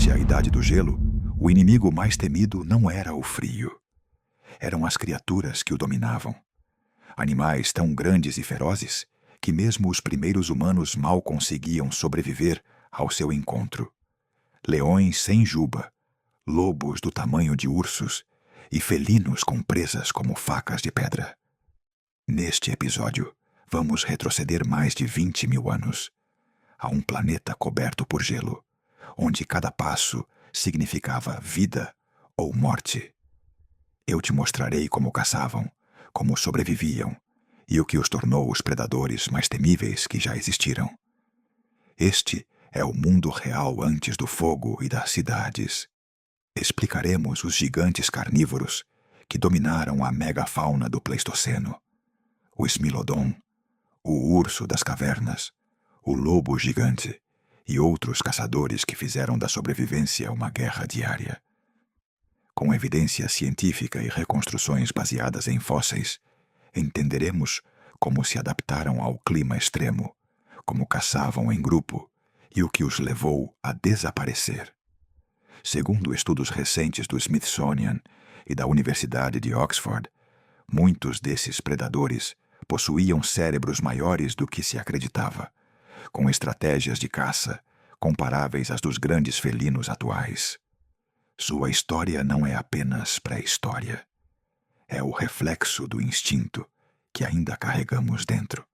Durante a Idade do Gelo, o inimigo mais temido não era o frio. Eram as criaturas que o dominavam. Animais tão grandes e ferozes que mesmo os primeiros humanos mal conseguiam sobreviver ao seu encontro. Leões sem juba, lobos do tamanho de ursos e felinos com presas como facas de pedra. Neste episódio, vamos retroceder mais de 20 mil anos, a um planeta coberto por gelo, onde cada passo significava vida ou morte. Eu te mostrarei como caçavam, como sobreviviam e o que os tornou os predadores mais temíveis que já existiram. Este é o mundo real antes do fogo e das cidades. Explicaremos os gigantes carnívoros que dominaram a megafauna do Pleistoceno. O Smilodon, o urso das cavernas, o lobo gigante e outros caçadores que fizeram da sobrevivência uma guerra diária. Com evidência científica e reconstruções baseadas em fósseis, entenderemos como se adaptaram ao clima extremo, como caçavam em grupo e o que os levou a desaparecer. Segundo estudos recentes do Smithsonian e da Universidade de Oxford, muitos desses predadores possuíam cérebros maiores do que se acreditava, com estratégias de caça comparáveis às dos grandes felinos atuais. Sua história não é apenas pré-história. É o reflexo do instinto que ainda carregamos dentro.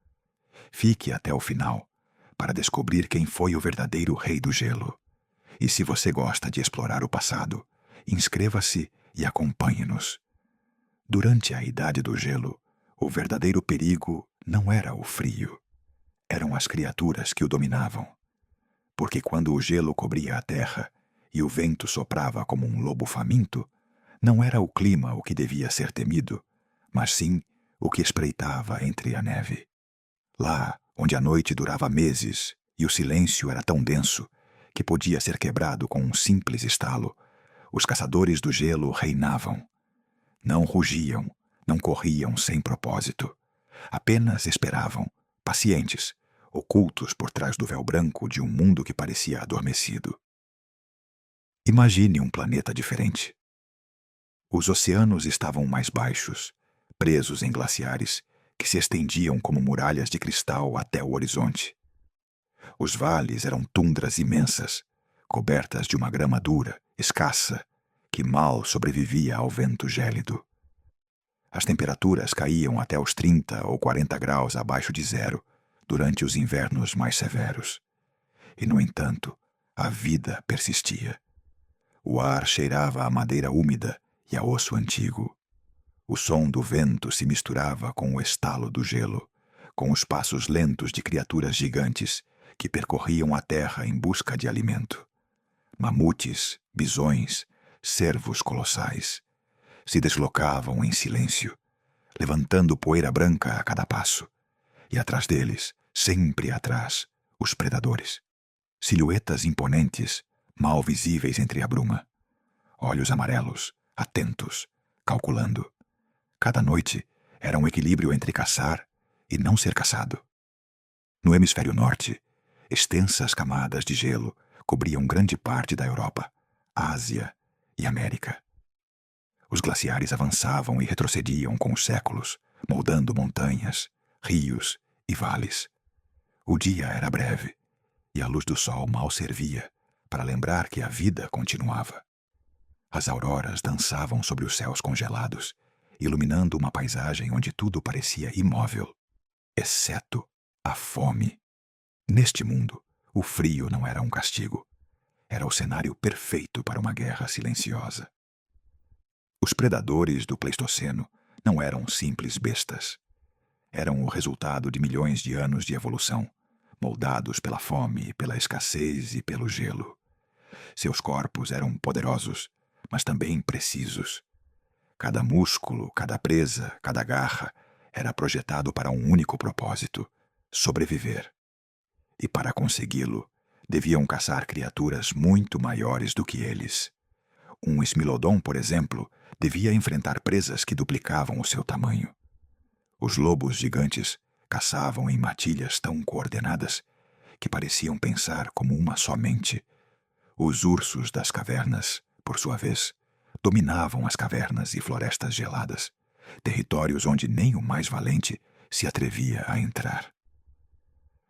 Fique até o final para descobrir quem foi o verdadeiro rei do gelo. E se você gosta de explorar o passado, inscreva-se e acompanhe-nos. Durante a Idade do Gelo, o verdadeiro perigo não era o frio. Eram as criaturas que o dominavam. Porque quando o gelo cobria a terra e o vento soprava como um lobo faminto, não era o clima o que devia ser temido, mas sim o que espreitava entre a neve. Lá, onde a noite durava meses e o silêncio era tão denso que podia ser quebrado com um simples estalo, os caçadores do gelo reinavam. Não rugiam, não corriam sem propósito. Apenas esperavam, pacientes, ocultos por trás do véu branco de um mundo que parecia adormecido. Imagine um planeta diferente. Os oceanos estavam mais baixos, presos em glaciares que se estendiam como muralhas de cristal até o horizonte. Os vales eram tundras imensas, cobertas de uma grama dura, escassa, que mal sobrevivia ao vento gélido. As temperaturas caíam até os 30 ou 40 graus abaixo de zero durante os invernos mais severos. E, no entanto, a vida persistia. O ar cheirava a madeira úmida e a osso antigo. O som do vento se misturava com o estalo do gelo, com os passos lentos de criaturas gigantes que percorriam a terra em busca de alimento. Mamutes, bisões, cervos colossais se deslocavam em silêncio, levantando poeira branca a cada passo, e atrás deles, sempre atrás, os predadores. Silhuetas imponentes, mal visíveis entre a bruma. Olhos amarelos, atentos, calculando. Cada noite era um equilíbrio entre caçar e não ser caçado. No hemisfério norte, extensas camadas de gelo cobriam grande parte da Europa, Ásia e América. Os glaciares avançavam e retrocediam com os séculos, moldando montanhas, rios e vales. O dia era breve, e a luz do sol mal servia para lembrar que a vida continuava. As auroras dançavam sobre os céus congelados, iluminando uma paisagem onde tudo parecia imóvel, exceto a fome. Neste mundo, o frio não era um castigo. Era o cenário perfeito para uma guerra silenciosa. Os predadores do Pleistoceno não eram simples bestas. Eram o resultado de milhões de anos de evolução, moldados pela fome, pela escassez e pelo gelo. Seus corpos eram poderosos, mas também precisos. Cada músculo, cada presa, cada garra era projetado para um único propósito: sobreviver. E para consegui-lo, deviam caçar criaturas muito maiores do que eles. Um Smilodon, por exemplo, devia enfrentar presas que duplicavam o seu tamanho. Os lobos gigantes caçavam em matilhas tão coordenadas que pareciam pensar como uma só mente. Os ursos das cavernas, por sua vez, dominavam as cavernas e florestas geladas, territórios onde nem o mais valente se atrevia a entrar.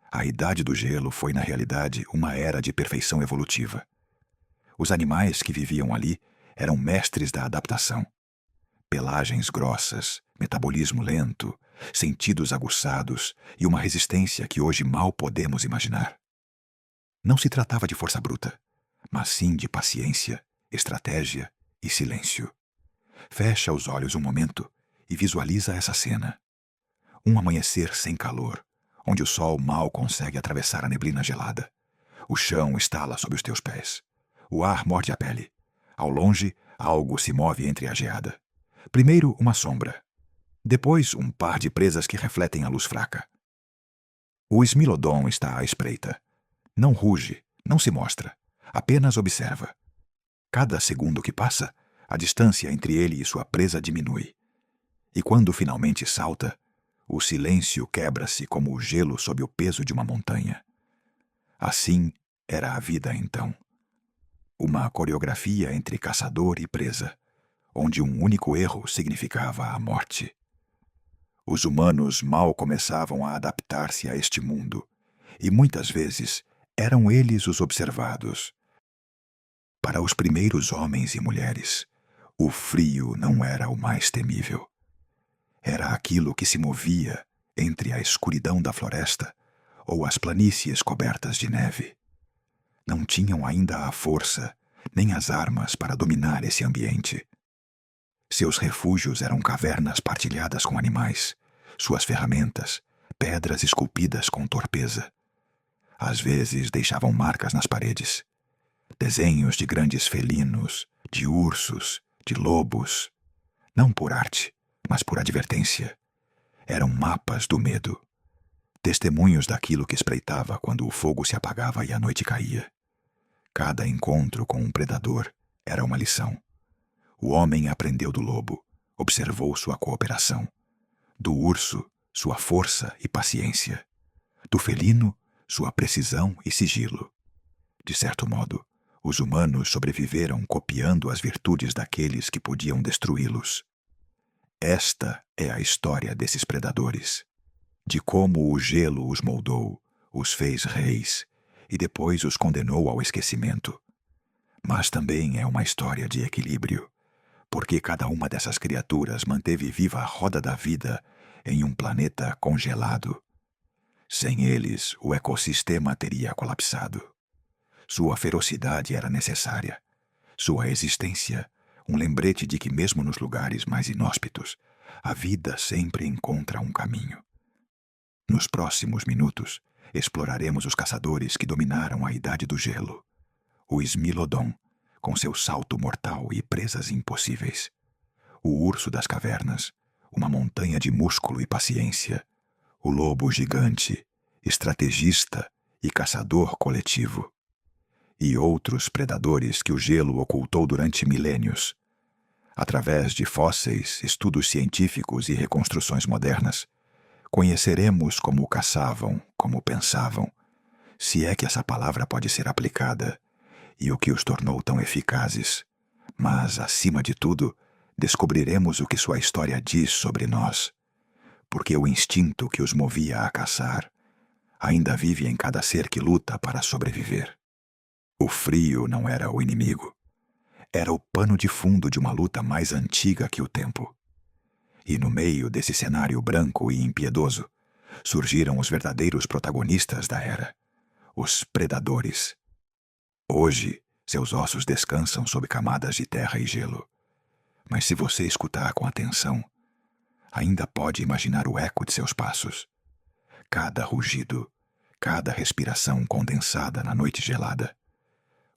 A Idade do Gelo foi, na realidade, uma era de perfeição evolutiva. Os animais que viviam ali eram mestres da adaptação. Pelagens grossas, metabolismo lento, sentidos aguçados e uma resistência que hoje mal podemos imaginar. Não se tratava de força bruta, mas sim de paciência, estratégia e silêncio. Fecha os olhos um momento e visualiza essa cena. Um amanhecer sem calor, onde o sol mal consegue atravessar a neblina gelada. O chão estala sob os teus pés. O ar morde a pele. Ao longe, algo se move entre a geada. Primeiro, uma sombra. Depois, um par de presas que refletem a luz fraca. O Smilodon está à espreita. Não ruge, não se mostra. Apenas observa. Cada segundo que passa, a distância entre ele e sua presa diminui. E quando finalmente salta, o silêncio quebra-se como o gelo sob o peso de uma montanha. Assim era a vida então. Uma coreografia entre caçador e presa, onde um único erro significava a morte. Os humanos mal começavam a adaptar-se a este mundo, e muitas vezes eram eles os observados. Para os primeiros homens e mulheres, o frio não era o mais temível. Era aquilo que se movia entre a escuridão da floresta ou as planícies cobertas de neve. Não tinham ainda a força nem as armas para dominar esse ambiente. Seus refúgios eram cavernas partilhadas com animais, suas ferramentas, pedras esculpidas com torpeza. Às vezes deixavam marcas nas paredes, desenhos de grandes felinos, de ursos, de lobos, não por arte, mas por advertência. Eram mapas do medo, testemunhos daquilo que espreitava quando o fogo se apagava e a noite caía. Cada encontro com um predador era uma lição. O homem aprendeu do lobo, observou sua cooperação. Do urso, sua força e paciência. Do felino, sua precisão e sigilo. De certo modo, os humanos sobreviveram copiando as virtudes daqueles que podiam destruí-los. Esta é a história desses predadores, de como o gelo os moldou, os fez reis e depois os condenou ao esquecimento. Mas também é uma história de equilíbrio, porque cada uma dessas criaturas manteve viva a roda da vida em um planeta congelado. Sem eles, o ecossistema teria colapsado. Sua ferocidade era necessária. Sua existência, um lembrete de que mesmo nos lugares mais inóspitos, a vida sempre encontra um caminho. Nos próximos minutos, exploraremos os caçadores que dominaram a Idade do Gelo. O Smilodon, com seu salto mortal e presas impossíveis. O urso das cavernas, uma montanha de músculo e paciência. O lobo gigante, estrategista e caçador coletivo. E outros predadores que o gelo ocultou durante milênios. Através de fósseis, estudos científicos e reconstruções modernas, conheceremos como caçavam, como pensavam, se é que essa palavra pode ser aplicada, e o que os tornou tão eficazes. Mas, acima de tudo, descobriremos o que sua história diz sobre nós, porque o instinto que os movia a caçar ainda vive em cada ser que luta para sobreviver. O frio não era o inimigo. Era o pano de fundo de uma luta mais antiga que o tempo. E no meio desse cenário branco e impiedoso, surgiram os verdadeiros protagonistas da era, os predadores. Hoje, seus ossos descansam sob camadas de terra e gelo. Mas se você escutar com atenção, ainda pode imaginar o eco de seus passos. Cada rugido, cada respiração condensada na noite gelada,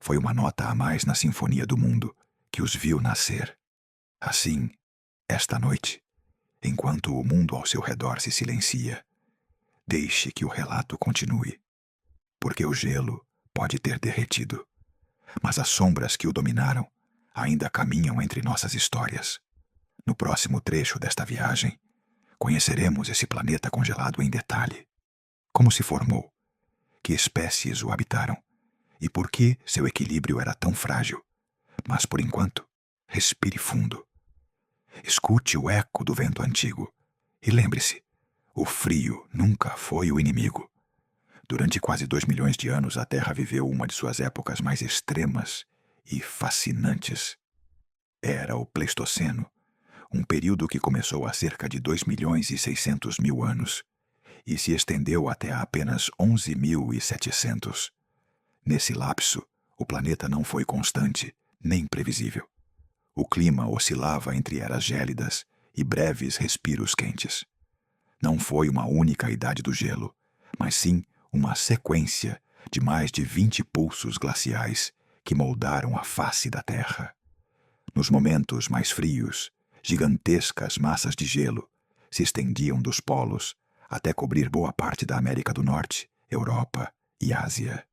foi uma nota a mais na sinfonia do mundo que os viu nascer. Assim, esta noite, enquanto o mundo ao seu redor se silencia, deixe que o relato continue, porque o gelo pode ter derretido, mas as sombras que o dominaram ainda caminham entre nossas histórias. No próximo trecho desta viagem, conheceremos esse planeta congelado em detalhe. Como se formou, que espécies o habitaram e por que seu equilíbrio era tão frágil. Mas, por enquanto, respire fundo. Escute o eco do vento antigo e lembre-se, o frio nunca foi o inimigo. Durante quase 2 milhões de anos, a Terra viveu uma de suas épocas mais extremas e fascinantes. Era o Pleistoceno, um período que começou há cerca de 2 milhões e 600 mil anos e se estendeu até apenas 11.700. Nesse lapso, o planeta não foi constante, nem previsível. O clima oscilava entre eras gélidas e breves respiros quentes. Não foi uma única idade do gelo, mas sim uma sequência de mais de 20 pulsos glaciais que moldaram a face da Terra. Nos momentos mais frios, gigantescas massas de gelo se estendiam dos polos até cobrir boa parte da América do Norte, Europa e Ásia.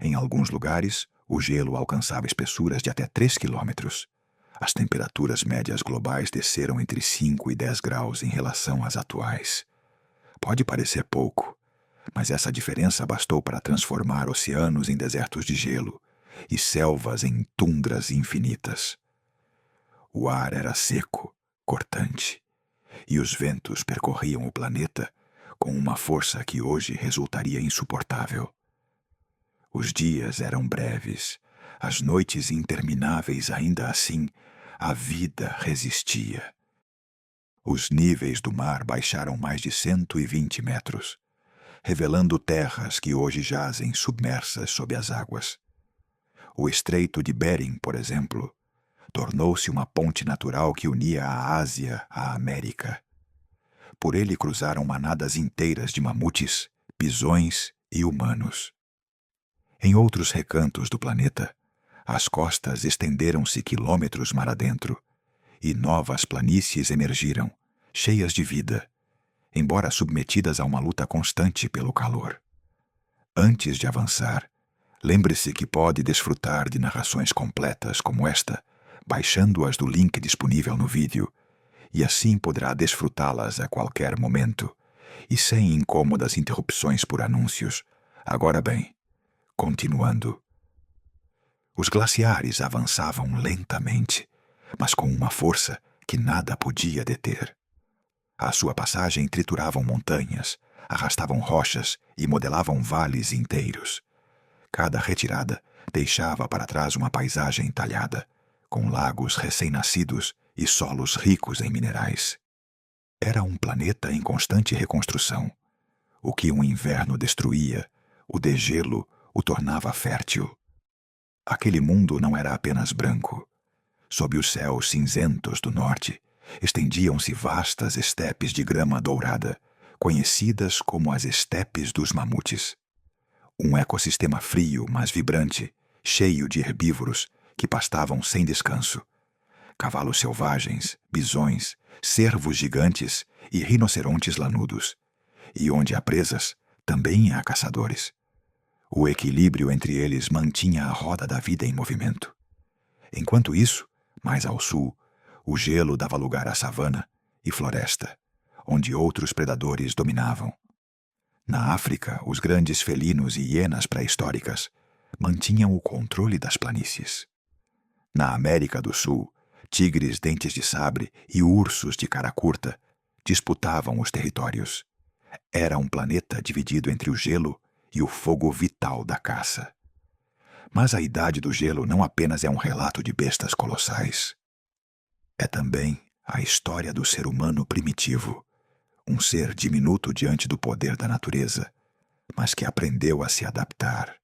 Em alguns lugares, o gelo alcançava espessuras de até 3 quilômetros. As temperaturas médias globais desceram entre 5 e 10 graus em relação às atuais. Pode parecer pouco, mas essa diferença bastou para transformar oceanos em desertos de gelo e selvas em tundras infinitas. O ar era seco, cortante, e os ventos percorriam o planeta com uma força que hoje resultaria insuportável. Os dias eram breves, as noites intermináveis. Ainda assim, a vida resistia. Os níveis do mar baixaram mais de 120 metros, revelando terras que hoje jazem submersas sob as águas. O Estreito de Bering, por exemplo, tornou-se uma ponte natural que unia a Ásia à América. Por ele cruzaram manadas inteiras de mamutes, bisões e humanos. Em outros recantos do planeta, as costas estenderam-se quilômetros mar adentro, e novas planícies emergiram, cheias de vida, embora submetidas a uma luta constante pelo calor. Antes de avançar, lembre-se que pode desfrutar de narrações completas como esta, baixando-as do link disponível no vídeo, e assim poderá desfrutá-las a qualquer momento, e sem incômodas interrupções por anúncios. Agora bem, continuando. Os glaciares avançavam lentamente, mas com uma força que nada podia deter. À sua passagem trituravam montanhas, arrastavam rochas e modelavam vales inteiros. Cada retirada deixava para trás uma paisagem talhada, com lagos recém-nascidos e solos ricos em minerais. Era um planeta em constante reconstrução. O que um inverno destruía, o degelo o tornava fértil. Aquele mundo não era apenas branco. Sob os céus cinzentos do norte, estendiam-se vastas estepes de grama dourada, conhecidas como as estepes dos mamutes. Um ecossistema frio, mas vibrante, cheio de herbívoros que pastavam sem descanso. Cavalos selvagens, bisões, cervos gigantes e rinocerontes lanudos. E onde há presas, também há caçadores. O equilíbrio entre eles mantinha a roda da vida em movimento. Enquanto isso, mais ao sul, o gelo dava lugar à savana e floresta, onde outros predadores dominavam. Na África, os grandes felinos e hienas pré-históricas mantinham o controle das planícies. Na América do Sul, tigres dentes de sabre e ursos de cara curta disputavam os territórios. Era um planeta dividido entre o gelo e o fogo vital da caça. Mas a Idade do Gelo não apenas é um relato de bestas colossais. É também a história do ser humano primitivo, um ser diminuto diante do poder da natureza, mas que aprendeu a se adaptar.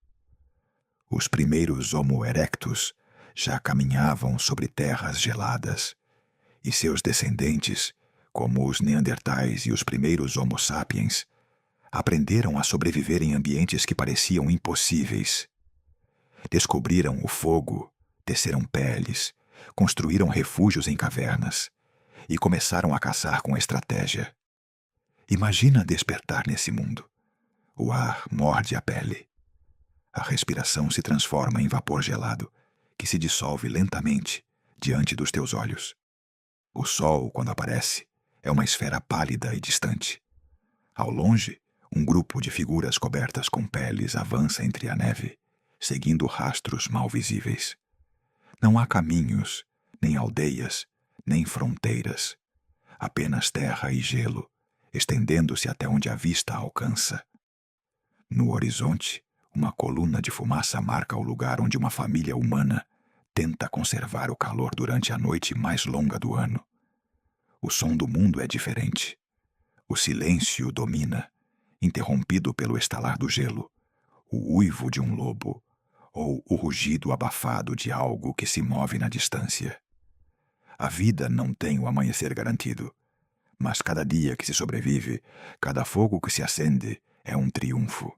Os primeiros Homo erectus já caminhavam sobre terras geladas, e seus descendentes, como os Neandertais e os primeiros Homo sapiens, aprenderam a sobreviver em ambientes que pareciam impossíveis. Descobriram o fogo, teceram peles, construíram refúgios em cavernas e começaram a caçar com estratégia. Imagina despertar nesse mundo. O ar morde a pele. A respiração se transforma em vapor gelado, que se dissolve lentamente diante dos teus olhos. O sol, quando aparece, é uma esfera pálida e distante. Ao longe, um grupo de figuras cobertas com peles avança entre a neve, seguindo rastros mal visíveis. Não há caminhos, nem aldeias, nem fronteiras. Apenas terra e gelo, estendendo-se até onde a vista alcança. No horizonte, uma coluna de fumaça marca o lugar onde uma família humana tenta conservar o calor durante a noite mais longa do ano. O som do mundo é diferente. O silêncio domina, interrompido pelo estalar do gelo, o uivo de um lobo ou o rugido abafado de algo que se move na distância. A vida não tem o amanhecer garantido, mas cada dia que se sobrevive, cada fogo que se acende é um triunfo.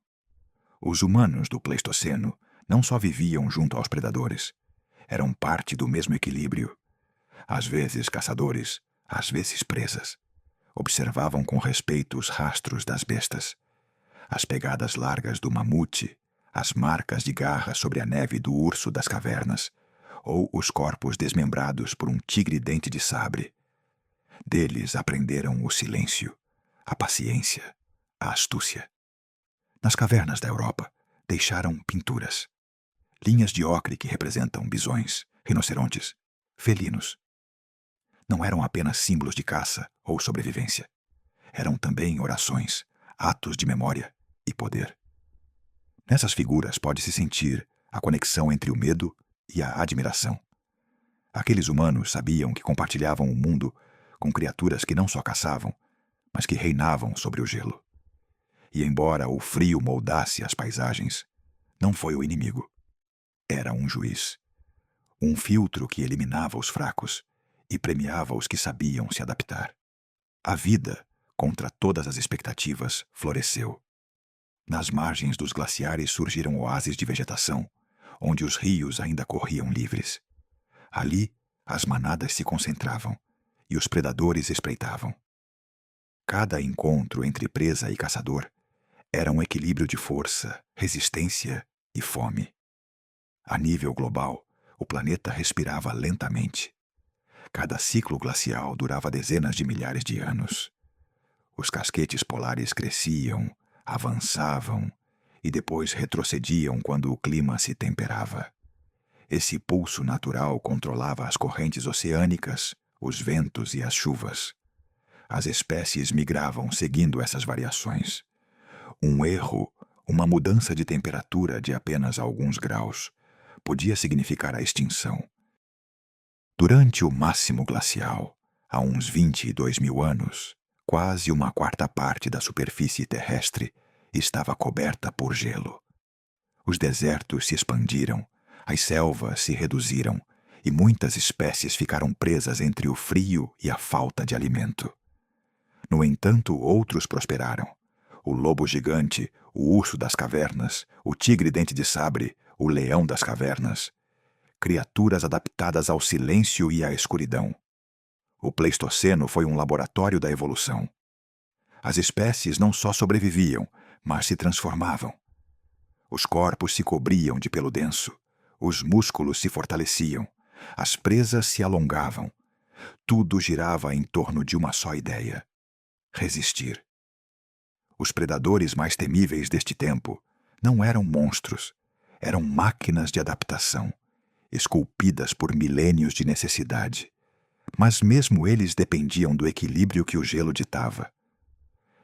Os humanos do Pleistoceno não só viviam junto aos predadores, eram parte do mesmo equilíbrio. Às vezes caçadores, às vezes presas. Observavam com respeito os rastros das bestas, as pegadas largas do mamute, as marcas de garra sobre a neve do urso das cavernas, ou os corpos desmembrados por um tigre dente de sabre. Deles aprenderam o silêncio, a paciência, a astúcia. Nas cavernas da Europa, deixaram pinturas. Linhas de ocre que representam bisões, rinocerontes, felinos. Não eram apenas símbolos de caça ou sobrevivência. Eram também orações, atos de memória e poder. Nessas figuras pode-se sentir a conexão entre o medo e a admiração. Aqueles humanos sabiam que compartilhavam o mundo com criaturas que não só caçavam, mas que reinavam sobre o gelo. E embora o frio moldasse as paisagens, não foi o inimigo. Era um juiz. Um filtro que eliminava os fracos e premiava os que sabiam se adaptar. A vida, contra todas as expectativas, floresceu. Nas margens dos glaciares surgiram oásis de vegetação, onde os rios ainda corriam livres. Ali, as manadas se concentravam e os predadores espreitavam. Cada encontro entre presa e caçador era um equilíbrio de força, resistência e fome. A nível global, o planeta respirava lentamente. Cada ciclo glacial durava dezenas de milhares de anos. Os casquetes polares cresciam, avançavam e depois retrocediam quando o clima se temperava. Esse pulso natural controlava as correntes oceânicas, os ventos e as chuvas. As espécies migravam seguindo essas variações. Um erro, uma mudança de temperatura de apenas alguns graus, podia significar a extinção. Durante o máximo glacial, há uns 22 mil anos, quase uma quarta parte da superfície terrestre estava coberta por gelo. Os desertos se expandiram, as selvas se reduziram e muitas espécies ficaram presas entre o frio e a falta de alimento. No entanto, outros prosperaram. O lobo gigante, o urso das cavernas, o tigre dente de sabre, o leão das cavernas. Criaturas adaptadas ao silêncio e à escuridão. O Pleistoceno foi um laboratório da evolução. As espécies não só sobreviviam, mas se transformavam. Os corpos se cobriam de pelo denso, os músculos se fortaleciam, as presas se alongavam. Tudo girava em torno de uma só ideia: resistir. Os predadores mais temíveis deste tempo não eram monstros, eram máquinas de adaptação, esculpidas por milênios de necessidade. Mas mesmo eles dependiam do equilíbrio que o gelo ditava.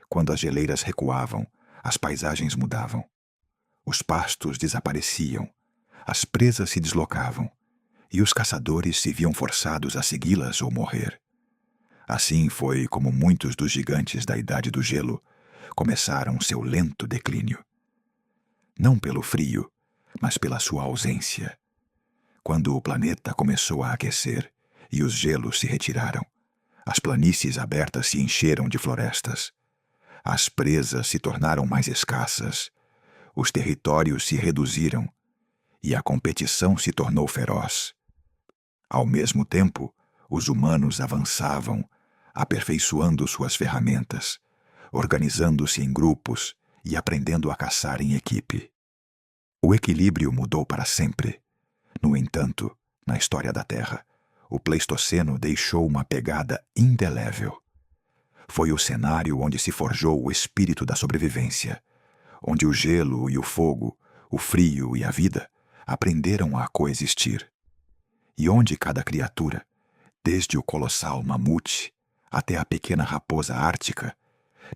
Quando as geleiras recuavam, as paisagens mudavam. Os pastos desapareciam, as presas se deslocavam, e os caçadores se viam forçados a segui-las ou morrer. Assim foi como muitos dos gigantes da Idade do Gelo começaram seu lento declínio. Não pelo frio, mas pela sua ausência. Quando o planeta começou a aquecer e os gelos se retiraram, as planícies abertas se encheram de florestas. As presas se tornaram mais escassas, os territórios se reduziram e a competição se tornou feroz. Ao mesmo tempo, os humanos avançavam, aperfeiçoando suas ferramentas, organizando-se em grupos e aprendendo a caçar em equipe. O equilíbrio mudou para sempre. No entanto, na história da Terra, o Pleistoceno deixou uma pegada indelével. Foi o cenário onde se forjou o espírito da sobrevivência, onde o gelo e o fogo, o frio e a vida aprenderam a coexistir. E onde cada criatura, desde o colossal mamute até a pequena raposa ártica,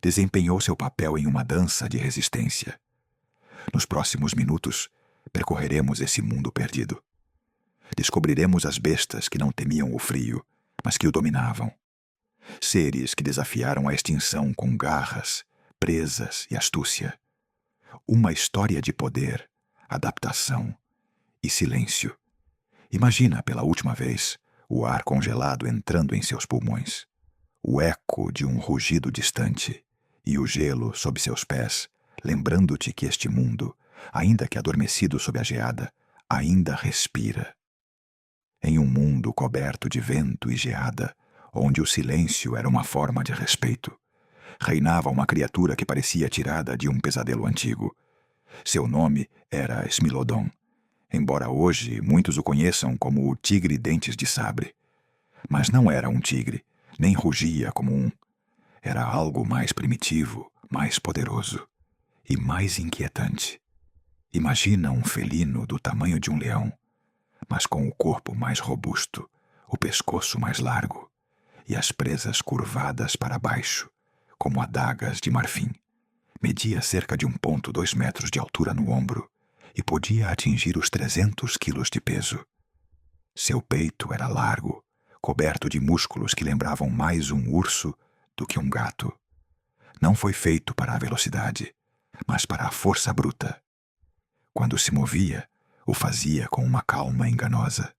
desempenhou seu papel em uma dança de resistência. Nos próximos minutos, percorreremos esse mundo perdido. Descobriremos as bestas que não temiam o frio, mas que o dominavam. Seres que desafiaram a extinção com garras, presas e astúcia. Uma história de poder, adaptação e silêncio. Imagina pela última vez o ar congelado entrando em seus pulmões, o eco de um rugido distante e o gelo sob seus pés, lembrando-te que este mundo, ainda que adormecido sob a geada, ainda respira. Em um mundo coberto de vento e geada, onde o silêncio era uma forma de respeito, reinava uma criatura que parecia tirada de um pesadelo antigo. Seu nome era Smilodon, embora hoje muitos o conheçam como o Tigre Dentes de Sabre. Mas não era um tigre, nem rugia como um. Era algo mais primitivo, mais poderoso e mais inquietante. Imagina um felino do tamanho de um leão, mas com o corpo mais robusto, o pescoço mais largo e as presas curvadas para baixo, como adagas de marfim. Media cerca de 1,2 metros de altura no ombro e podia atingir os 300 quilos de peso. Seu peito era largo, coberto de músculos que lembravam mais um urso do que um gato. Não foi feito para a velocidade, mas para a força bruta. Quando se movia, o fazia com uma calma enganosa.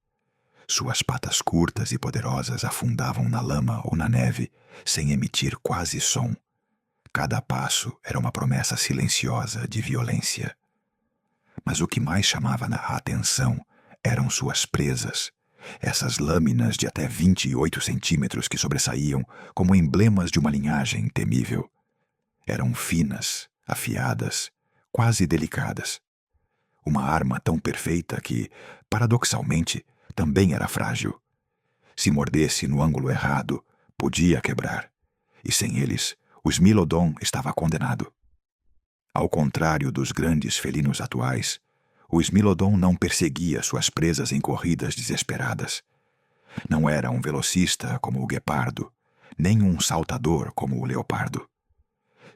Suas patas curtas e poderosas afundavam na lama ou na neve, sem emitir quase som. Cada passo era uma promessa silenciosa de violência. Mas o que mais chamava a atenção eram suas presas, essas lâminas de até 28 centímetros que sobressaíam como emblemas de uma linhagem temível. Eram finas, afiadas, quase delicadas. Uma arma tão perfeita que, paradoxalmente, também era frágil. Se mordesse no ângulo errado, podia quebrar. E sem eles, o Smilodon estava condenado. Ao contrário dos grandes felinos atuais, o Smilodon não perseguia suas presas em corridas desesperadas. Não era um velocista como o guepardo, nem um saltador como o leopardo.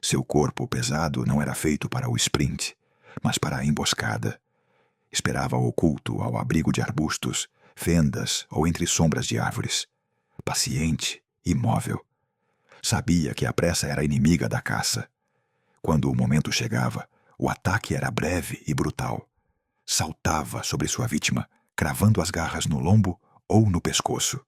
Seu corpo pesado não era feito para o sprint, mas para a emboscada. Esperava oculto ao abrigo de arbustos, fendas ou entre sombras de árvores. Paciente, imóvel. Sabia que a pressa era inimiga da caça. Quando o momento chegava, o ataque era breve e brutal. Saltava sobre sua vítima, cravando as garras no lombo ou no pescoço.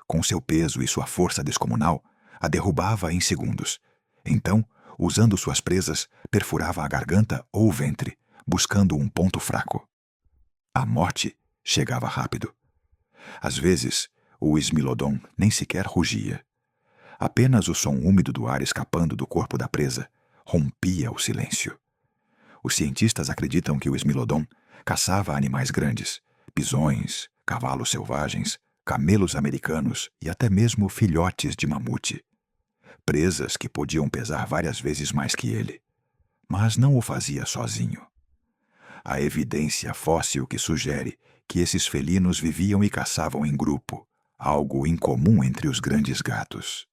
Com seu peso e sua força descomunal, a derrubava em segundos. Então, usando suas presas, perfurava a garganta ou o ventre, buscando um ponto fraco. A morte chegava rápido. Às vezes, o Smilodon nem sequer rugia. Apenas o som úmido do ar escapando do corpo da presa rompia o silêncio. Os cientistas acreditam que o Smilodon caçava animais grandes, bisões, cavalos selvagens, camelos americanos e até mesmo filhotes de mamute. Presas que podiam pesar várias vezes mais que ele. Mas não o fazia sozinho. Há evidência fóssil que sugere que esses felinos viviam e caçavam em grupo, algo incomum entre os grandes gatos.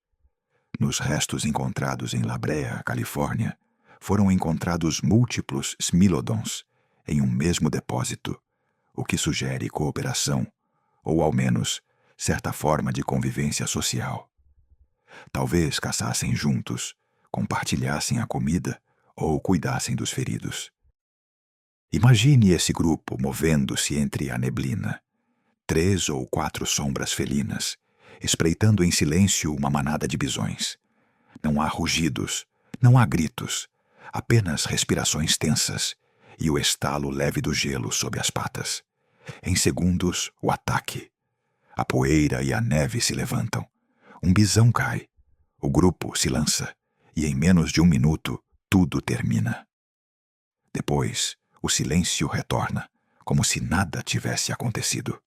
Nos restos encontrados em La Brea, Califórnia, foram encontrados múltiplos Smilodons em um mesmo depósito, o que sugere cooperação, ou ao menos, certa forma de convivência social. Talvez caçassem juntos, compartilhassem a comida ou cuidassem dos feridos. Imagine esse grupo movendo-se entre a neblina, 3 ou 4 sombras felinas, espreitando em silêncio uma manada de bisões. Não há rugidos, não há gritos, apenas respirações tensas e o estalo leve do gelo sob as patas. Em segundos, o ataque. A poeira e a neve se levantam. Um bisão cai. O grupo se lança e em menos de 1 minuto, tudo termina. Depois, o silêncio retorna, como se nada tivesse acontecido.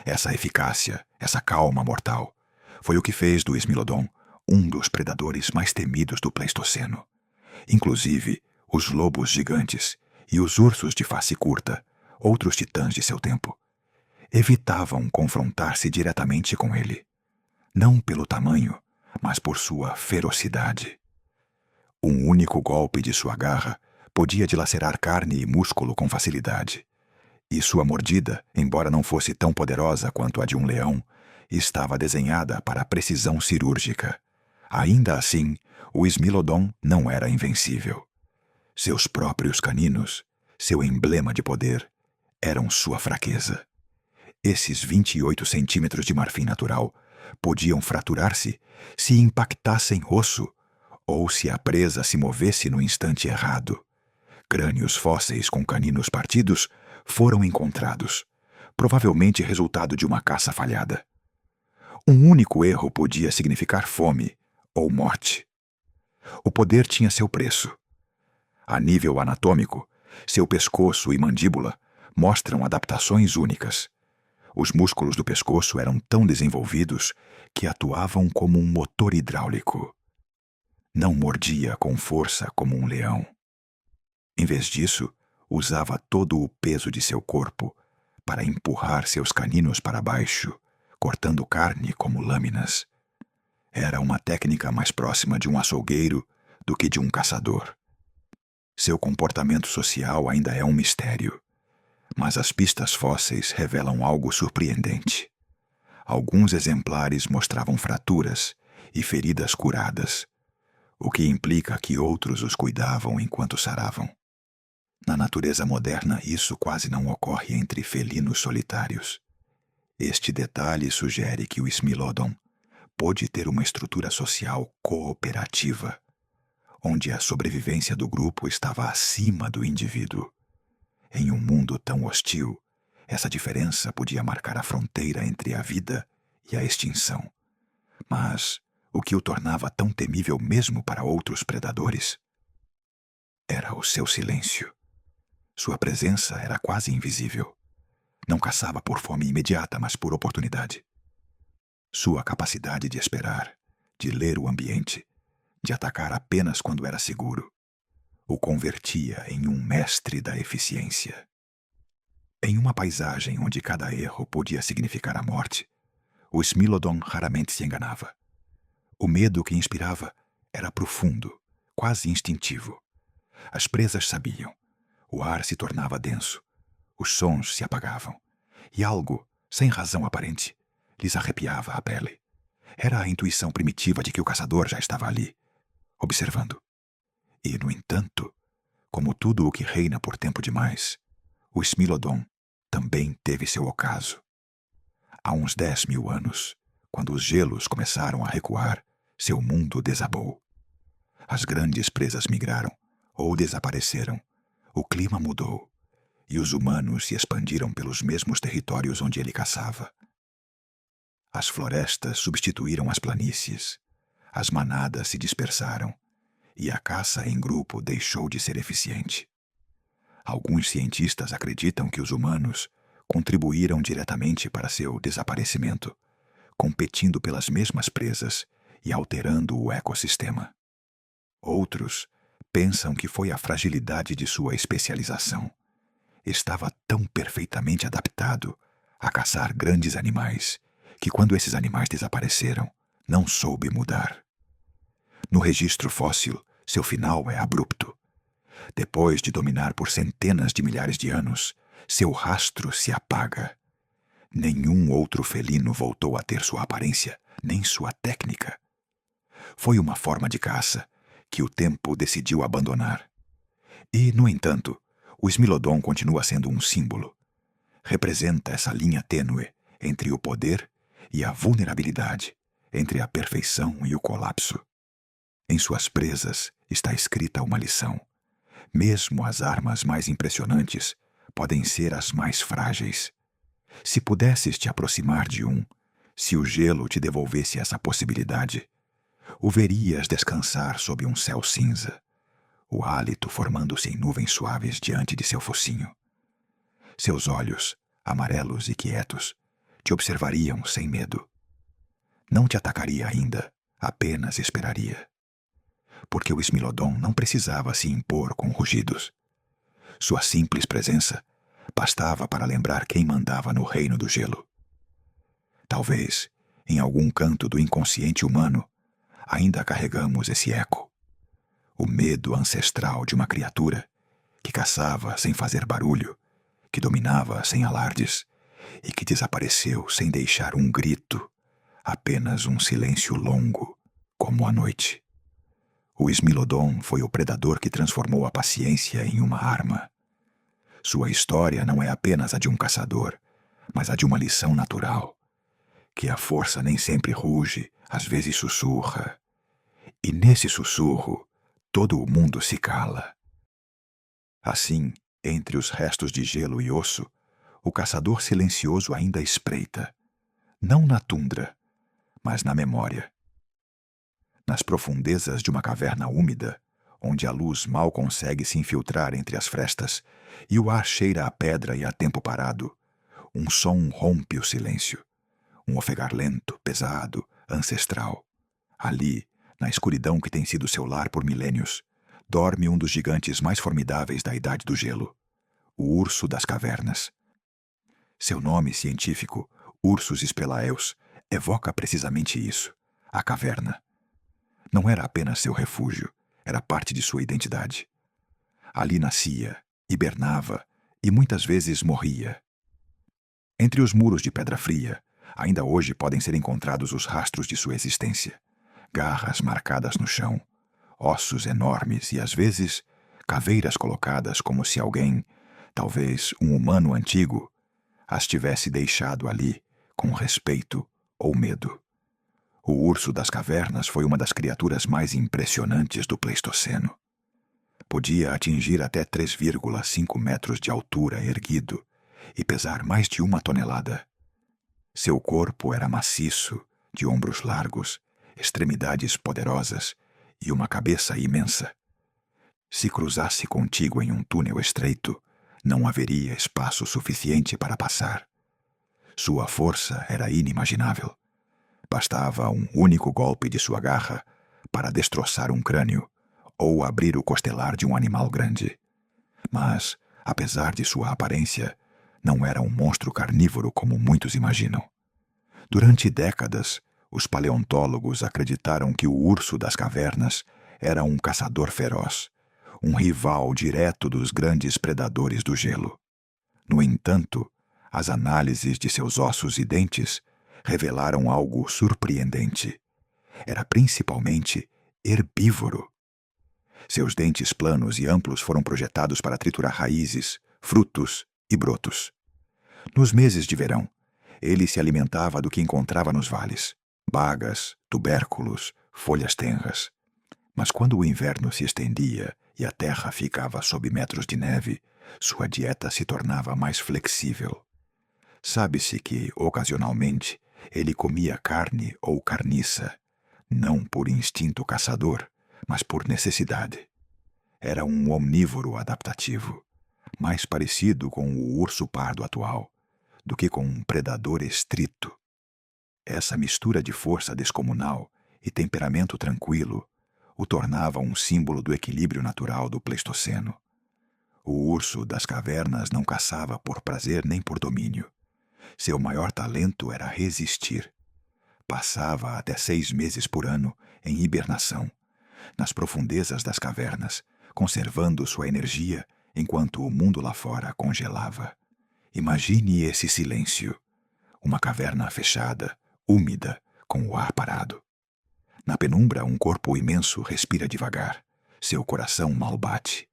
Essa eficácia, essa calma mortal, foi o que fez do Smilodon um dos predadores mais temidos do Pleistoceno. Inclusive, os lobos gigantes e os ursos de face curta, outros titãs de seu tempo, evitavam confrontar-se diretamente com ele, não pelo tamanho, mas por sua ferocidade. Um único golpe de sua garra podia dilacerar carne e músculo com facilidade, e sua mordida, embora não fosse tão poderosa quanto a de um leão, estava desenhada para a precisão cirúrgica. Ainda assim, o Smilodon não era invencível. Seus próprios caninos, seu emblema de poder, eram sua fraqueza. Esses 28 centímetros de marfim natural podiam fraturar-se se impactassem osso ou se a presa se movesse no instante errado. Crânios fósseis com caninos partidos foram encontrados, provavelmente resultado de uma caça falhada. Um único erro podia significar fome ou morte. O poder tinha seu preço. A nível anatômico, seu pescoço e mandíbula mostram adaptações únicas. Os músculos do pescoço eram tão desenvolvidos que atuavam como um motor hidráulico. Não mordia com força como um leão. Em vez disso, usava todo o peso de seu corpo para empurrar seus caninos para baixo, cortando carne como lâminas. Era uma técnica mais próxima de um açougueiro do que de um caçador. Seu comportamento social ainda é um mistério, mas as pistas fósseis revelam algo surpreendente. Alguns exemplares mostravam fraturas e feridas curadas, o que implica que outros os cuidavam enquanto saravam. Na natureza moderna, isso quase não ocorre entre felinos solitários. Este detalhe sugere que o Smilodon pôde ter uma estrutura social cooperativa, onde a sobrevivência do grupo estava acima do indivíduo. Em um mundo tão hostil, essa diferença podia marcar a fronteira entre a vida e a extinção. Mas o que o tornava tão temível mesmo para outros predadores era o seu silêncio. Sua presença era quase invisível. Não caçava por fome imediata, mas por oportunidade. Sua capacidade de esperar, de ler o ambiente, de atacar apenas quando era seguro, o convertia em um mestre da eficiência. Em uma paisagem onde cada erro podia significar a morte, o Smilodon raramente se enganava. O medo que inspirava era profundo, quase instintivo. As presas sabiam. O ar se tornava denso. Os sons se apagavam. E algo, sem razão aparente, lhes arrepiava a pele. Era a intuição primitiva de que o caçador já estava ali, observando. E, no entanto, como tudo o que reina por tempo demais, o Smilodon também teve seu ocaso. Há uns 10.000 anos, quando os gelos começaram a recuar, seu mundo desabou. As grandes presas migraram ou desapareceram. O clima mudou, e os humanos se expandiram pelos mesmos territórios onde ele caçava. As florestas substituíram as planícies, as manadas se dispersaram, e a caça em grupo deixou de ser eficiente. Alguns cientistas acreditam que os humanos contribuíram diretamente para seu desaparecimento, competindo pelas mesmas presas e alterando o ecossistema. Outros pensam que foi a fragilidade de sua especialização. Estava tão perfeitamente adaptado a caçar grandes animais que, quando esses animais desapareceram, não soube mudar. No registro fóssil, seu final é abrupto. Depois de dominar por centenas de milhares de anos, seu rastro se apaga. Nenhum outro felino voltou a ter sua aparência, nem sua técnica. Foi uma forma de caça que o tempo decidiu abandonar. E, no entanto, o Smilodon continua sendo um símbolo. Representa essa linha tênue entre o poder e a vulnerabilidade, entre a perfeição e o colapso. Em suas presas está escrita uma lição. Mesmo as armas mais impressionantes podem ser as mais frágeis. Se pudesses te aproximar de um, se o gelo te devolvesse essa possibilidade, o verias descansar sob um céu cinza, o hálito formando-se em nuvens suaves diante de seu focinho. Seus olhos, amarelos e quietos, te observariam sem medo. Não te atacaria ainda, apenas esperaria. Porque o Smilodon não precisava se impor com rugidos. Sua simples presença bastava para lembrar quem mandava no reino do gelo. Talvez, em algum canto do inconsciente humano, ainda carregamos esse eco. O medo ancestral de uma criatura que caçava sem fazer barulho, que dominava sem alardes e que desapareceu sem deixar um grito, apenas um silêncio longo, como a noite. O Smilodon foi o predador que transformou a paciência em uma arma. Sua história não é apenas a de um caçador, mas a de uma lição natural, que a força nem sempre ruge, às vezes sussurra. E nesse sussurro, todo o mundo se cala. Assim, entre os restos de gelo e osso, o caçador silencioso ainda espreita, não na tundra, mas na memória. Nas profundezas de uma caverna úmida, onde a luz mal consegue se infiltrar entre as frestas e o ar cheira a pedra e a tempo parado, um som rompe o silêncio. Um ofegar lento, pesado, ancestral. Ali, na escuridão que tem sido seu lar por milênios, dorme um dos gigantes mais formidáveis da Idade do Gelo, o urso das cavernas. Seu nome científico, Ursus spelaeus, evoca precisamente isso, a caverna. Não era apenas seu refúgio, era parte de sua identidade. Ali nascia, hibernava e muitas vezes morria. Entre os muros de pedra fria, ainda hoje podem ser encontrados os rastros de sua existência. Garras marcadas no chão, ossos enormes e, às vezes, caveiras colocadas como se alguém, talvez um humano antigo, as tivesse deixado ali com respeito ou medo. O urso das cavernas foi uma das criaturas mais impressionantes do Pleistoceno. Podia atingir até 3,5 metros de altura erguido e pesar mais de 1 tonelada. Seu corpo era maciço, de ombros largos, extremidades poderosas e uma cabeça imensa. Se cruzasse contigo em um túnel estreito, não haveria espaço suficiente para passar. Sua força era inimaginável. Bastava um único golpe de sua garra para destroçar um crânio ou abrir o costelar de um animal grande. Mas, apesar de sua aparência, não era um monstro carnívoro como muitos imaginam. Durante décadas, os paleontólogos acreditaram que o urso das cavernas era um caçador feroz, um rival direto dos grandes predadores do gelo. No entanto, as análises de seus ossos e dentes revelaram algo surpreendente. Era principalmente herbívoro. Seus dentes planos e amplos foram projetados para triturar raízes, frutos e brotos. Nos meses de verão, ele se alimentava do que encontrava nos vales: bagas, tubérculos, folhas tenras. Mas quando o inverno se estendia e a terra ficava sob metros de neve, sua dieta se tornava mais flexível. Sabe-se que, ocasionalmente, ele comia carne ou carniça, não por instinto caçador, mas por necessidade. Era um omnívoro adaptativo, mais parecido com o urso pardo atual do que com um predador estrito. Essa mistura de força descomunal e temperamento tranquilo o tornava um símbolo do equilíbrio natural do Pleistoceno. O urso das cavernas não caçava por prazer nem por domínio. Seu maior talento era resistir. Passava até 6 meses por ano em hibernação, nas profundezas das cavernas, conservando sua energia enquanto o mundo lá fora congelava. Imagine esse silêncio. Uma caverna fechada, úmida, com o ar parado. Na penumbra, um corpo imenso respira devagar. Seu coração mal bate.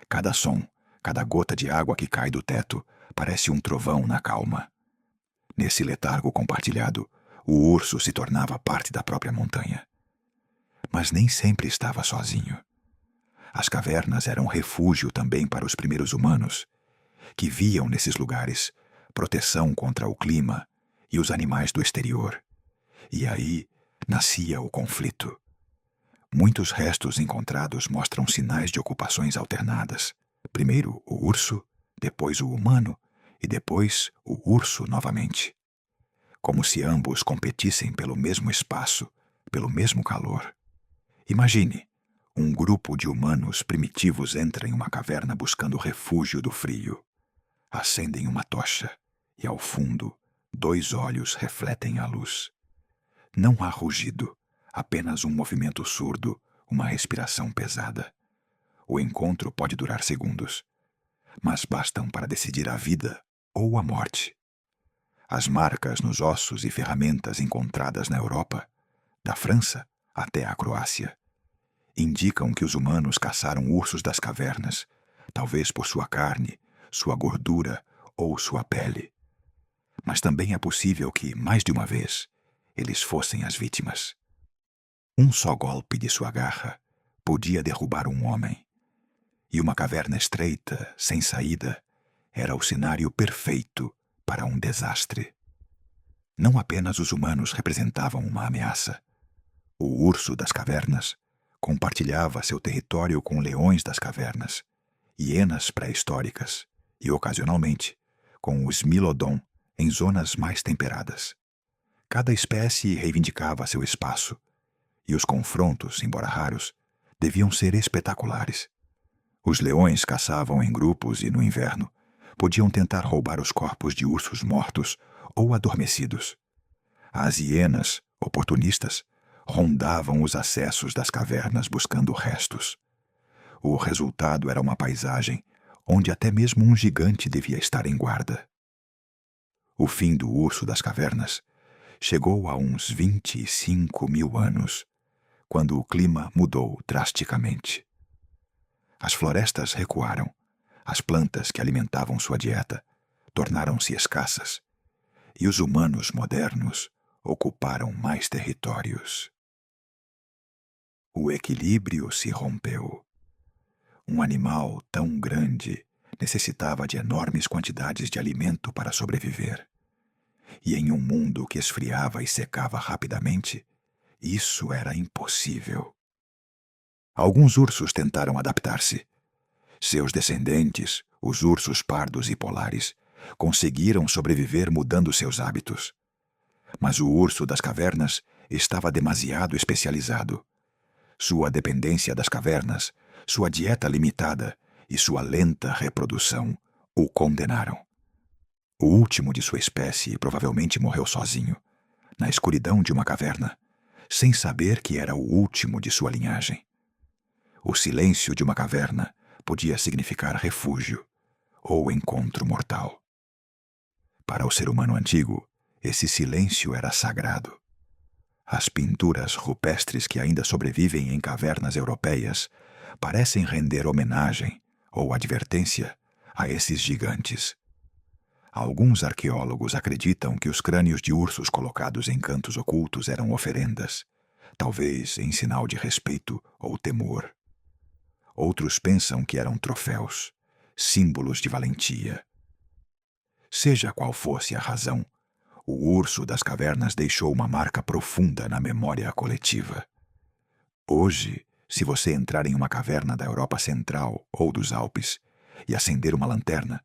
Cada som, cada gota de água que cai do teto, parece um trovão na calma. Nesse letargo compartilhado, o urso se tornava parte da própria montanha. Mas nem sempre estava sozinho. As cavernas eram refúgio também para os primeiros humanos, que viam nesses lugares proteção contra o clima e os animais do exterior. E aí nascia o conflito. Muitos restos encontrados mostram sinais de ocupações alternadas. Primeiro o urso, depois o humano e depois o urso novamente. Como se ambos competissem pelo mesmo espaço, pelo mesmo calor. Imagine, um grupo de humanos primitivos entra em uma caverna buscando refúgio do frio. acendem uma tocha e, ao fundo, 2 olhos refletem a luz. Não há rugido, apenas um movimento surdo, uma respiração pesada. O encontro pode durar segundos, mas bastam para decidir a vida ou a morte. As marcas nos ossos e ferramentas encontradas na Europa, da França até a Croácia, indicam que os humanos caçaram ursos das cavernas, talvez por sua carne, sua gordura ou sua pele. Mas também é possível que, mais de uma vez, eles fossem as vítimas. Um só golpe de sua garra podia derrubar um homem, e uma caverna estreita, sem saída, era o cenário perfeito para um desastre. Não apenas os humanos representavam uma ameaça. O urso das cavernas compartilhava seu território com leões das cavernas, hienas pré-históricas e, ocasionalmente, com os Milodon em zonas mais temperadas. Cada espécie reivindicava seu espaço, e os confrontos, embora raros, deviam ser espetaculares. Os leões caçavam em grupos e, no inverno, podiam tentar roubar os corpos de ursos mortos ou adormecidos. As hienas, oportunistas, rondavam os acessos das cavernas buscando restos. O resultado era uma paisagem onde até mesmo um gigante devia estar em guarda. O fim do urso das cavernas chegou a uns 25.000 anos, quando o clima mudou drasticamente. As florestas recuaram, as plantas que alimentavam sua dieta tornaram-se escassas, e os humanos modernos ocuparam mais territórios. O equilíbrio se rompeu. Um animal tão grande necessitava de enormes quantidades de alimento para sobreviver. E em um mundo que esfriava e secava rapidamente, isso era impossível. Alguns ursos tentaram adaptar-se. Seus descendentes, os ursos pardos e polares, conseguiram sobreviver mudando seus hábitos. Mas o urso das cavernas estava demasiado especializado. Sua dependência das cavernas, sua dieta limitada e sua lenta reprodução o condenaram. O último de sua espécie provavelmente morreu sozinho, na escuridão de uma caverna, sem saber que era o último de sua linhagem. O silêncio de uma caverna podia significar refúgio ou encontro mortal. Para o ser humano antigo, esse silêncio era sagrado. As pinturas rupestres que ainda sobrevivem em cavernas europeias parecem render homenagem ou advertência a esses gigantes. Alguns arqueólogos acreditam que os crânios de ursos colocados em cantos ocultos eram oferendas, talvez em sinal de respeito ou temor. Outros pensam que eram troféus, símbolos de valentia. Seja qual fosse a razão, o urso das cavernas deixou uma marca profunda na memória coletiva. Hoje, se você entrar em uma caverna da Europa Central ou dos Alpes e acender uma lanterna,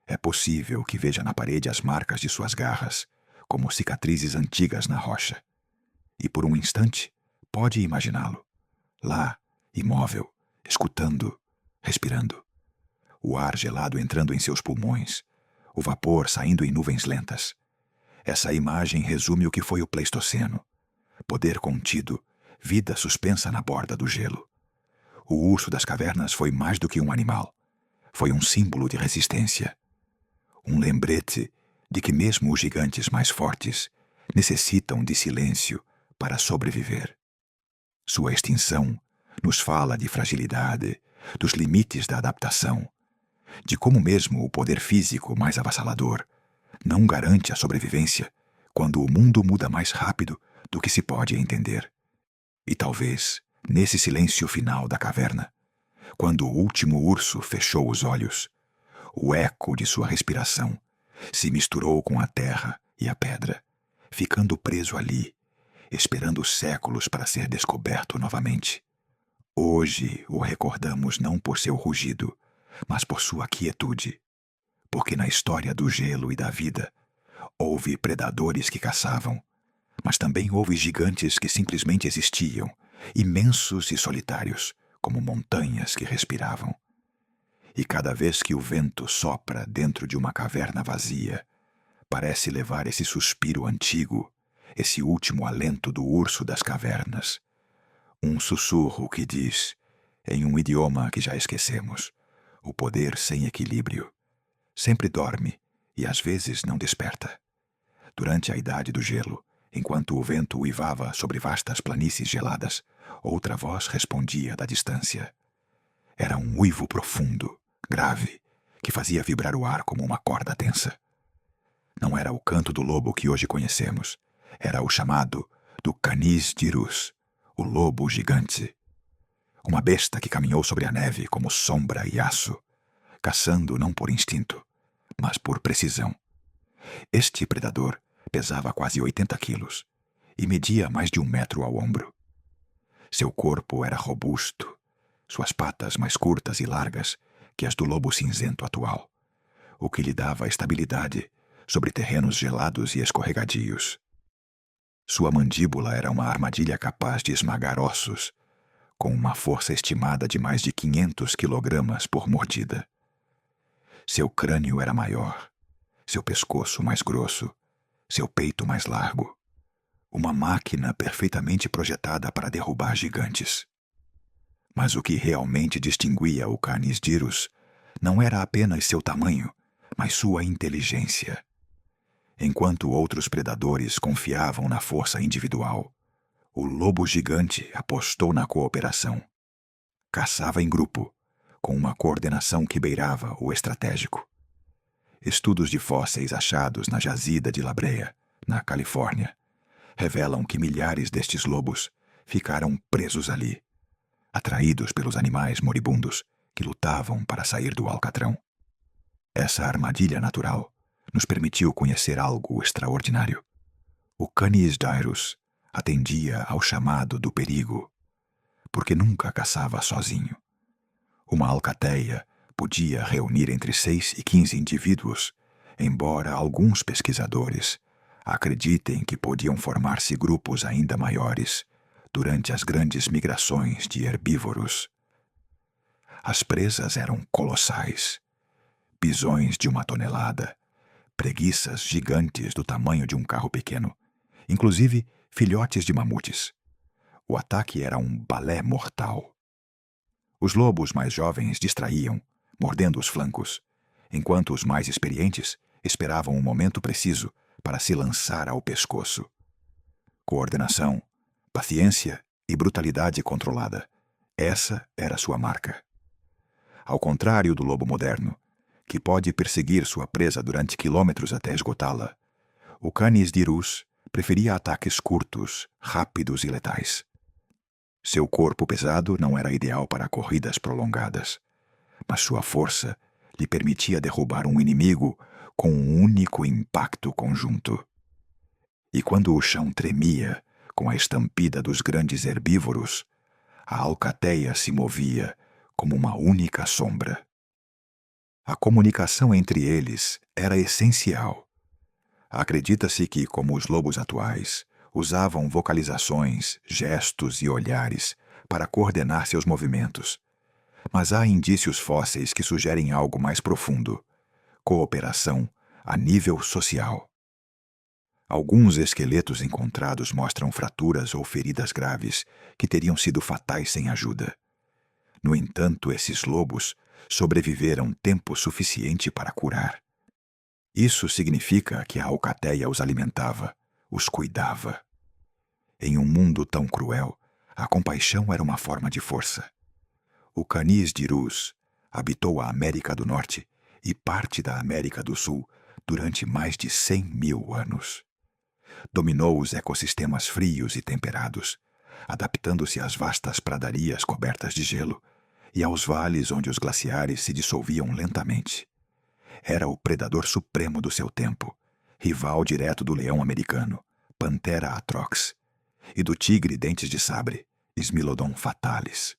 é possível que veja na parede as marcas de suas garras, como cicatrizes antigas na rocha. E por um instante, pode imaginá-lo, lá, imóvel, escutando, respirando. O ar gelado entrando em seus pulmões, o vapor saindo em nuvens lentas. Essa imagem resume o que foi o Pleistoceno. Poder contido, vida suspensa na borda do gelo. O urso das cavernas foi mais do que um animal. Foi um símbolo de resistência. Um lembrete de que mesmo os gigantes mais fortes necessitam de silêncio para sobreviver. Sua extinção nos fala de fragilidade, dos limites da adaptação, de como mesmo o poder físico mais avassalador não garante a sobrevivência quando o mundo muda mais rápido do que se pode entender. E talvez, nesse silêncio final da caverna, quando o último urso fechou os olhos, o eco de sua respiração se misturou com a terra e a pedra, ficando preso ali, esperando séculos para ser descoberto novamente. Hoje o recordamos não por seu rugido, mas por sua quietude, porque na história do gelo e da vida houve predadores que caçavam, mas também houve gigantes que simplesmente existiam, imensos e solitários, como montanhas que respiravam. E cada vez que o vento sopra dentro de uma caverna vazia, parece levar esse suspiro antigo, esse último alento do urso das cavernas. Um sussurro que diz, em um idioma que já esquecemos, o poder sem equilíbrio. Sempre dorme e às vezes não desperta. Durante a Idade do Gelo, enquanto o vento uivava sobre vastas planícies geladas, outra voz respondia da distância. Era um uivo profundo, grave, que fazia vibrar o ar como uma corda tensa. Não era o canto do lobo que hoje conhecemos. Era o chamado do Canis dirus, o lobo gigante. Uma besta que caminhou sobre a neve como sombra e aço, caçando não por instinto, mas por precisão. Este predador pesava quase 80 quilos e media mais de 1 metro ao ombro. Seu corpo era robusto, suas patas mais curtas e largas que as do lobo cinzento atual, o que lhe dava estabilidade sobre terrenos gelados e escorregadios. Sua mandíbula era uma armadilha capaz de esmagar ossos, com uma força estimada de mais de 500 quilogramas por mordida. Seu crânio era maior, seu pescoço mais grosso, seu peito mais largo. Uma máquina perfeitamente projetada para derrubar gigantes. Mas o que realmente distinguia o Canis dirus não era apenas seu tamanho, mas sua inteligência. Enquanto outros predadores confiavam na força individual, o lobo gigante apostou na cooperação. Caçava em grupo, com uma coordenação que beirava o estratégico. Estudos de fósseis achados na jazida de La Brea, na Califórnia, revelam que milhares destes lobos ficaram presos ali, atraídos pelos animais moribundos que lutavam para sair do alcatrão. Essa armadilha natural nos permitiu conhecer algo extraordinário. O Canis dirus atendia ao chamado do perigo, porque nunca caçava sozinho. Uma alcateia podia reunir entre 6 e 15 indivíduos, embora alguns pesquisadores acreditem que podiam formar-se grupos ainda maiores durante as grandes migrações de herbívoros. As presas eram colossais. Bisões de 1 tonelada, preguiças gigantes do tamanho de um carro pequeno, inclusive filhotes de mamutes. O ataque era um balé mortal. Os lobos mais jovens distraíam, mordendo os flancos, enquanto os mais experientes esperavam um momento preciso para se lançar ao pescoço. Coordenação, paciência e brutalidade controlada. Essa era sua marca. Ao contrário do lobo moderno, que pode perseguir sua presa durante quilômetros até esgotá-la, o Canis dirus preferia ataques curtos, rápidos e letais. Seu corpo pesado não era ideal para corridas prolongadas, mas sua força lhe permitia derrubar um inimigo com um único impacto conjunto. E quando o chão tremia com a estampida dos grandes herbívoros, a alcateia se movia como uma única sombra. A comunicação entre eles era essencial. Acredita-se que, como os lobos atuais, usavam vocalizações, gestos e olhares para coordenar seus movimentos. Mas há indícios fósseis que sugerem algo mais profundo: cooperação a nível social. Alguns esqueletos encontrados mostram fraturas ou feridas graves que teriam sido fatais sem ajuda. No entanto, esses lobos sobreviveram tempo suficiente para curar. Isso significa que a alcateia os alimentava, os cuidava. Em um mundo tão cruel, a compaixão era uma forma de força. O Canis dirus habitou a América do Norte e parte da América do Sul durante mais de 100.000 anos. Dominou os ecossistemas frios e temperados, adaptando-se às vastas pradarias cobertas de gelo e aos vales onde os glaciares se dissolviam lentamente. Era o predador supremo do seu tempo, rival direto do leão americano, Panthera atrox, e do tigre dentes de sabre, Smilodon fatalis.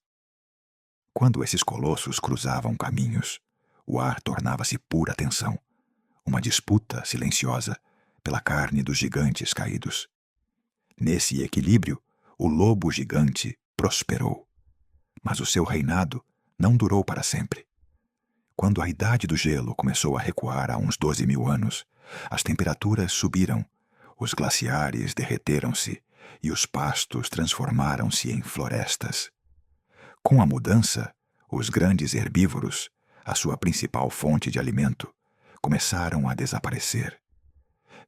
Quando esses colossos cruzavam caminhos, o ar tornava-se pura tensão, uma disputa silenciosa pela carne dos gigantes caídos. Nesse equilíbrio, o lobo gigante prosperou. Mas o seu reinado não durou para sempre. Quando a idade do gelo começou a recuar há uns 12.000 anos, as temperaturas subiram, os glaciares derreteram-se e os pastos transformaram-se em florestas. Com a mudança, os grandes herbívoros, a sua principal fonte de alimento, começaram a desaparecer.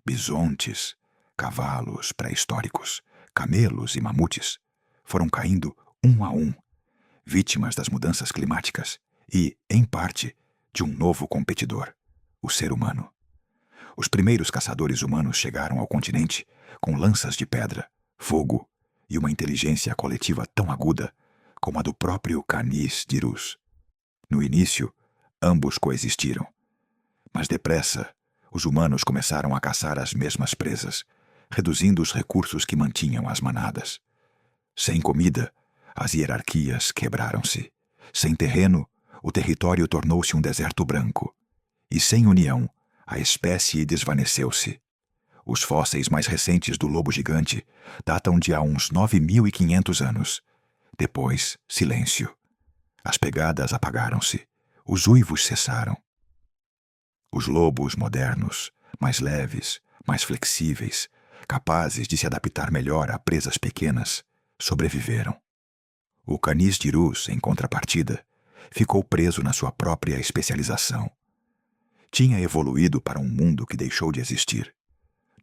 Bisontes, cavalos pré-históricos, camelos e mamutes foram caindo um a um, vítimas das mudanças climáticas e, em parte, de um novo competidor, o ser humano. Os primeiros caçadores humanos chegaram ao continente com lanças de pedra, fogo e uma inteligência coletiva tão aguda como a do próprio Canis d'Irus. No início, ambos coexistiram, mas depressa os humanos começaram a caçar as mesmas presas, reduzindo os recursos que mantinham as manadas. Sem comida, as hierarquias quebraram-se. Sem terreno, o território tornou-se um deserto branco. E sem união, a espécie desvaneceu-se. Os fósseis mais recentes do lobo gigante datam de há uns 9.500 anos. Depois, silêncio. As pegadas apagaram-se. Os uivos cessaram. Os lobos modernos, mais leves, mais flexíveis, capazes de se adaptar melhor a presas pequenas, sobreviveram. O Canis d'Irus, em contrapartida, ficou preso na sua própria especialização. Tinha evoluído para um mundo que deixou de existir.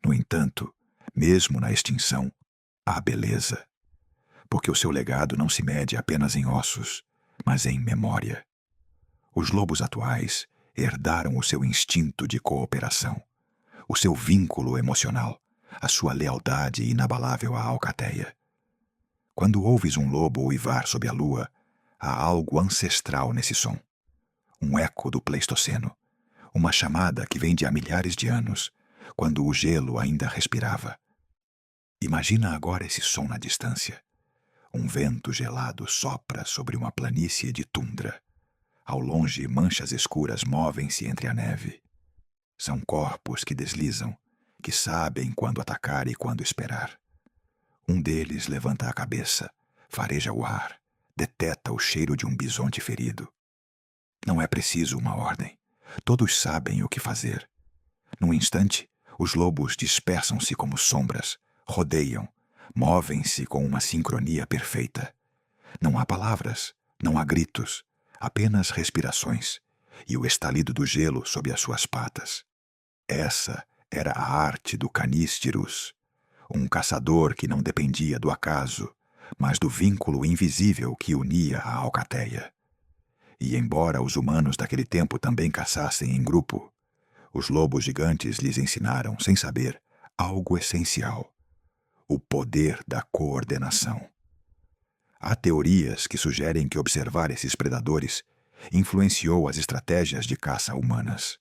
No entanto, mesmo na extinção, há beleza. Porque o seu legado não se mede apenas em ossos, mas em memória. Os lobos atuais herdaram o seu instinto de cooperação, o seu vínculo emocional, a sua lealdade inabalável à alcateia. Quando ouves um lobo uivar sob a lua, há algo ancestral nesse som. Um eco do Pleistoceno, uma chamada que vem de há milhares de anos, quando o gelo ainda respirava. Imagina agora esse som na distância. Um vento gelado sopra sobre uma planície de tundra. Ao longe, manchas escuras movem-se entre a neve. São corpos que deslizam, que sabem quando atacar e quando esperar. Um deles levanta a cabeça, fareja o ar, deteta o cheiro de um bisonte ferido. Não é preciso uma ordem. Todos sabem o que fazer. Num instante, os lobos dispersam-se como sombras, rodeiam, movem-se com uma sincronia perfeita. Não há palavras, não há gritos, apenas respirações e o estalido do gelo sob as suas patas. Essa era a arte do Canis d'Irus, um caçador que não dependia do acaso, mas do vínculo invisível que unia a alcateia. E embora os humanos daquele tempo também caçassem em grupo, os lobos gigantes lhes ensinaram, sem saber, algo essencial: o poder da coordenação. Há teorias que sugerem que observar esses predadores influenciou as estratégias de caça humanas.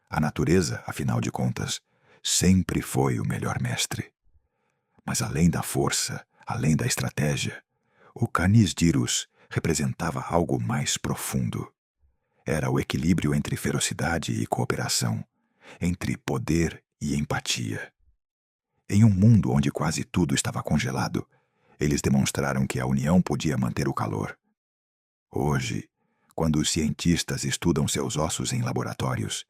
A natureza, afinal de contas, sempre foi o melhor mestre. Mas além da força, além da estratégia, o Canis d'Irus representava algo mais profundo. Era o equilíbrio entre ferocidade e cooperação, entre poder e empatia. Em um mundo onde quase tudo estava congelado, eles demonstraram que a união podia manter o calor. Hoje, quando os cientistas estudam seus ossos em laboratórios,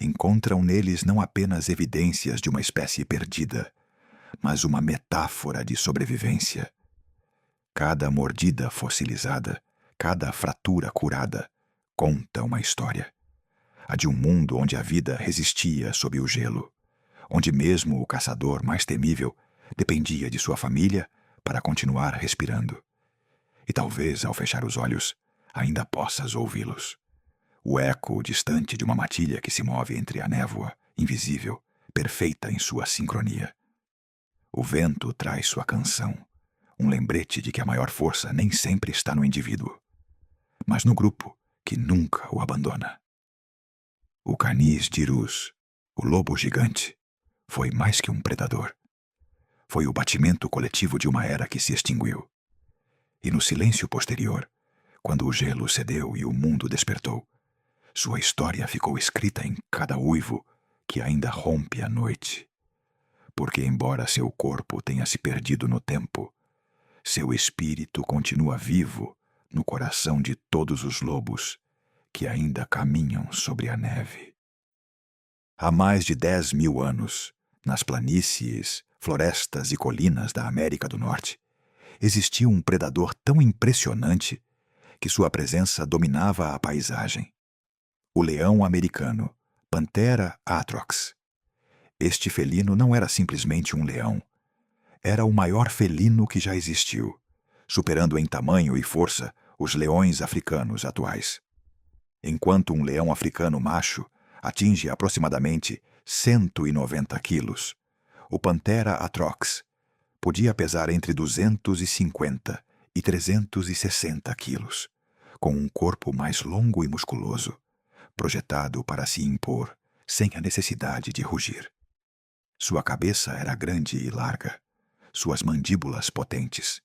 encontram neles não apenas evidências de uma espécie perdida, mas uma metáfora de sobrevivência. Cada mordida fossilizada, cada fratura curada, conta uma história. A de um mundo onde a vida resistia sob o gelo, onde mesmo o caçador mais temível dependia de sua família para continuar respirando. E talvez, ao fechar os olhos, ainda possas ouvi-los. O eco distante de uma matilha que se move entre a névoa, invisível, perfeita em sua sincronia. O vento traz sua canção, um lembrete de que a maior força nem sempre está no indivíduo, mas no grupo que nunca o abandona. O Canis d'Irus, o lobo gigante, foi mais que um predador. Foi o batimento coletivo de uma era que se extinguiu. E no silêncio posterior, quando o gelo cedeu e o mundo despertou, sua história ficou escrita em cada uivo que ainda rompe a noite. Porque embora seu corpo tenha se perdido no tempo, seu espírito continua vivo no coração de todos os lobos que ainda caminham sobre a neve. Há mais de 10.000 anos, nas planícies, florestas e colinas da América do Norte, existia um predador tão impressionante que sua presença dominava a paisagem. O leão americano, Panthera atrox. Este felino não era simplesmente um leão. Era o maior felino que já existiu, superando em tamanho e força os leões africanos atuais. Enquanto um leão africano macho atinge aproximadamente 190 quilos, o Panthera atrox podia pesar entre 250 e 360 quilos, com um corpo mais longo e musculoso, projetado para se impor sem a necessidade de rugir. Sua cabeça era grande e larga, suas mandíbulas potentes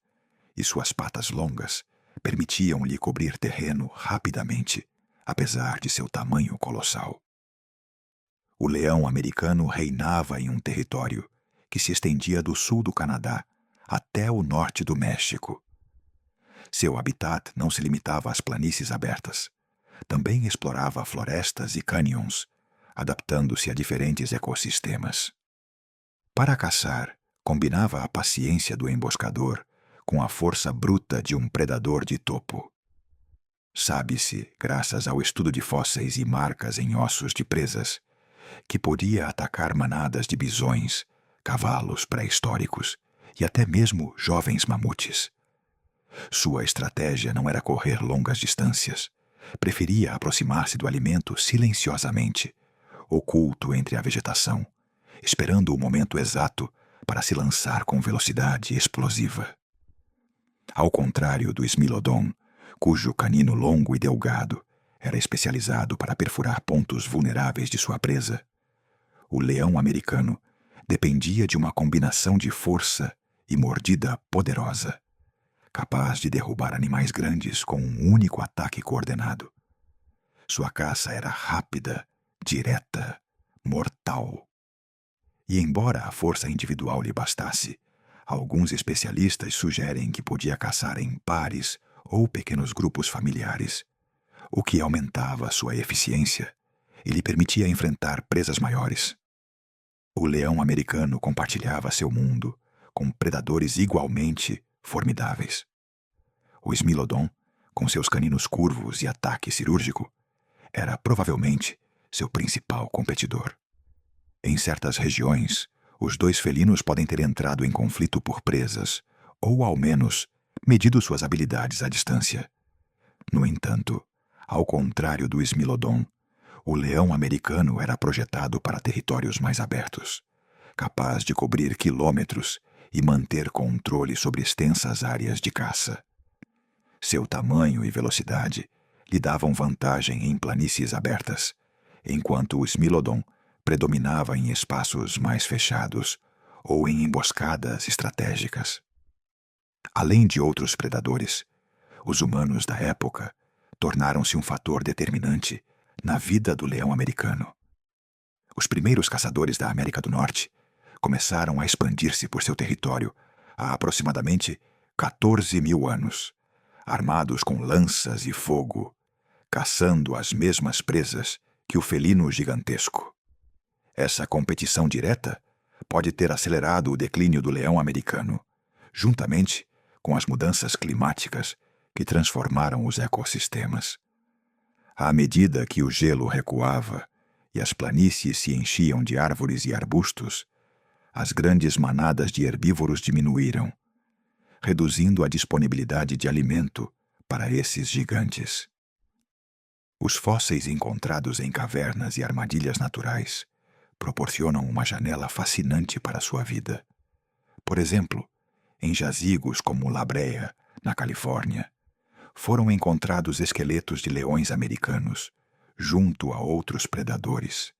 e suas patas longas permitiam-lhe cobrir terreno rapidamente, apesar de seu tamanho colossal. O leão americano reinava em um território que se estendia do sul do Canadá até o norte do México. Seu habitat não se limitava às planícies abertas. Também explorava florestas e cânions, adaptando-se a diferentes ecossistemas. Para caçar, combinava a paciência do emboscador com a força bruta de um predador de topo. Sabe-se, graças ao estudo de fósseis e marcas em ossos de presas, que podia atacar manadas de bisões, cavalos pré-históricos e até mesmo jovens mamutes. Sua estratégia não era correr longas distâncias. Preferia aproximar-se do alimento silenciosamente, oculto entre a vegetação, esperando o momento exato para se lançar com velocidade explosiva. Ao contrário do Smilodon, cujo canino longo e delgado era especializado para perfurar pontos vulneráveis de sua presa, o leão americano dependia de uma combinação de força e mordida poderosa, capaz de derrubar animais grandes com um único ataque coordenado. Sua caça era rápida, direta, mortal. E embora a força individual lhe bastasse, alguns especialistas sugerem que podia caçar em pares ou pequenos grupos familiares, o que aumentava sua eficiência e lhe permitia enfrentar presas maiores. O leão americano compartilhava seu mundo com predadores igualmente formidáveis. O Smilodon, com seus caninos curvos e ataque cirúrgico, era provavelmente seu principal competidor. Em certas regiões, os dois felinos podem ter entrado em conflito por presas, ou ao menos medido suas habilidades à distância. No entanto, ao contrário do Smilodon, o leão americano era projetado para territórios mais abertos, capaz de cobrir quilômetros e manter controle sobre extensas áreas de caça. Seu tamanho e velocidade lhe davam vantagem em planícies abertas, enquanto o Smilodon predominava em espaços mais fechados ou em emboscadas estratégicas. Além de outros predadores, os humanos da época tornaram-se um fator determinante na vida do leão americano. Os primeiros caçadores da América do Norte começaram a expandir-se por seu território há aproximadamente 14.000 anos, armados com lanças e fogo, caçando as mesmas presas que o felino gigantesco. Essa competição direta pode ter acelerado o declínio do leão americano, juntamente com as mudanças climáticas que transformaram os ecossistemas. À medida que o gelo recuava e as planícies se enchiam de árvores e arbustos, as grandes manadas de herbívoros diminuíram, reduzindo a disponibilidade de alimento para esses gigantes. Os fósseis encontrados em cavernas e armadilhas naturais proporcionam uma janela fascinante para sua vida. Por exemplo, em jazigos como La Brea, na Califórnia, foram encontrados esqueletos de leões americanos, junto a outros predadores,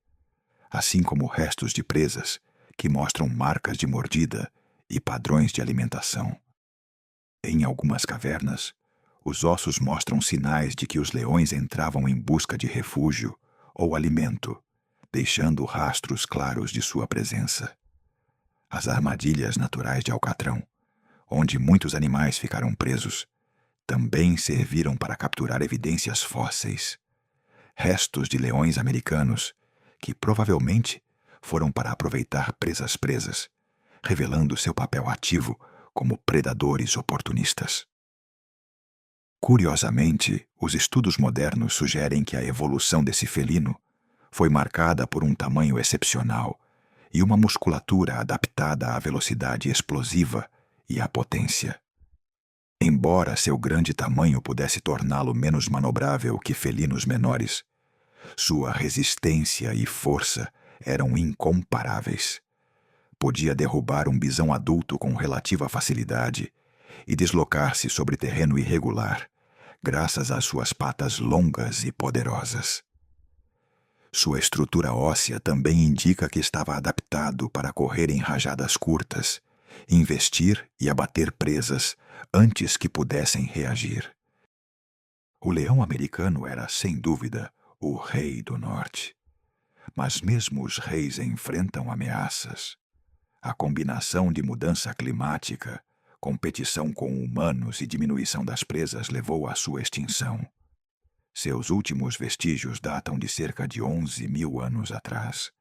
assim como restos de presas que mostram marcas de mordida e padrões de alimentação. Em algumas cavernas, os ossos mostram sinais de que os leões entravam em busca de refúgio ou alimento, deixando rastros claros de sua presença. As armadilhas naturais de Alcatrão, onde muitos animais ficaram presos, também serviram para capturar evidências fósseis, restos de leões americanos que provavelmente foram para aproveitar presas, revelando seu papel ativo como predadores oportunistas. Curiosamente, os estudos modernos sugerem que a evolução desse felino foi marcada por um tamanho excepcional e uma musculatura adaptada à velocidade explosiva e à potência. Embora seu grande tamanho pudesse torná-lo menos manobrável que felinos menores, sua resistência e força eram incomparáveis. Podia derrubar um bisão adulto com relativa facilidade e deslocar-se sobre terreno irregular, graças às suas patas longas e poderosas. Sua estrutura óssea também indica que estava adaptado para correr em rajadas curtas, investir e abater presas antes que pudessem reagir. O leão americano era, sem dúvida, o rei do norte. Mas mesmo os reis enfrentam ameaças. A combinação de mudança climática, competição com humanos e diminuição das presas levou à sua extinção. Seus últimos vestígios datam de cerca de 11.000 anos atrás,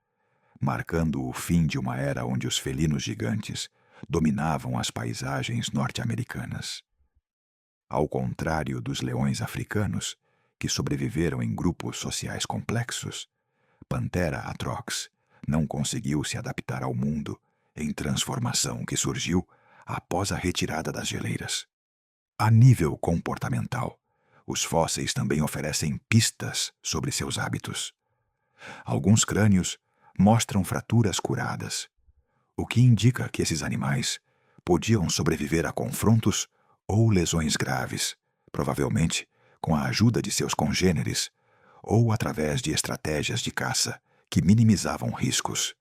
marcando o fim de uma era onde os felinos gigantes dominavam as paisagens norte-americanas. Ao contrário dos leões africanos, que sobreviveram em grupos sociais complexos, Panthera atrox não conseguiu se adaptar ao mundo em transformação que surgiu após a retirada das geleiras. A nível comportamental, os fósseis também oferecem pistas sobre seus hábitos. Alguns crânios mostram fraturas curadas, o que indica que esses animais podiam sobreviver a confrontos ou lesões graves, provavelmente com a ajuda de seus congêneres ou através de estratégias de caça que minimizavam riscos.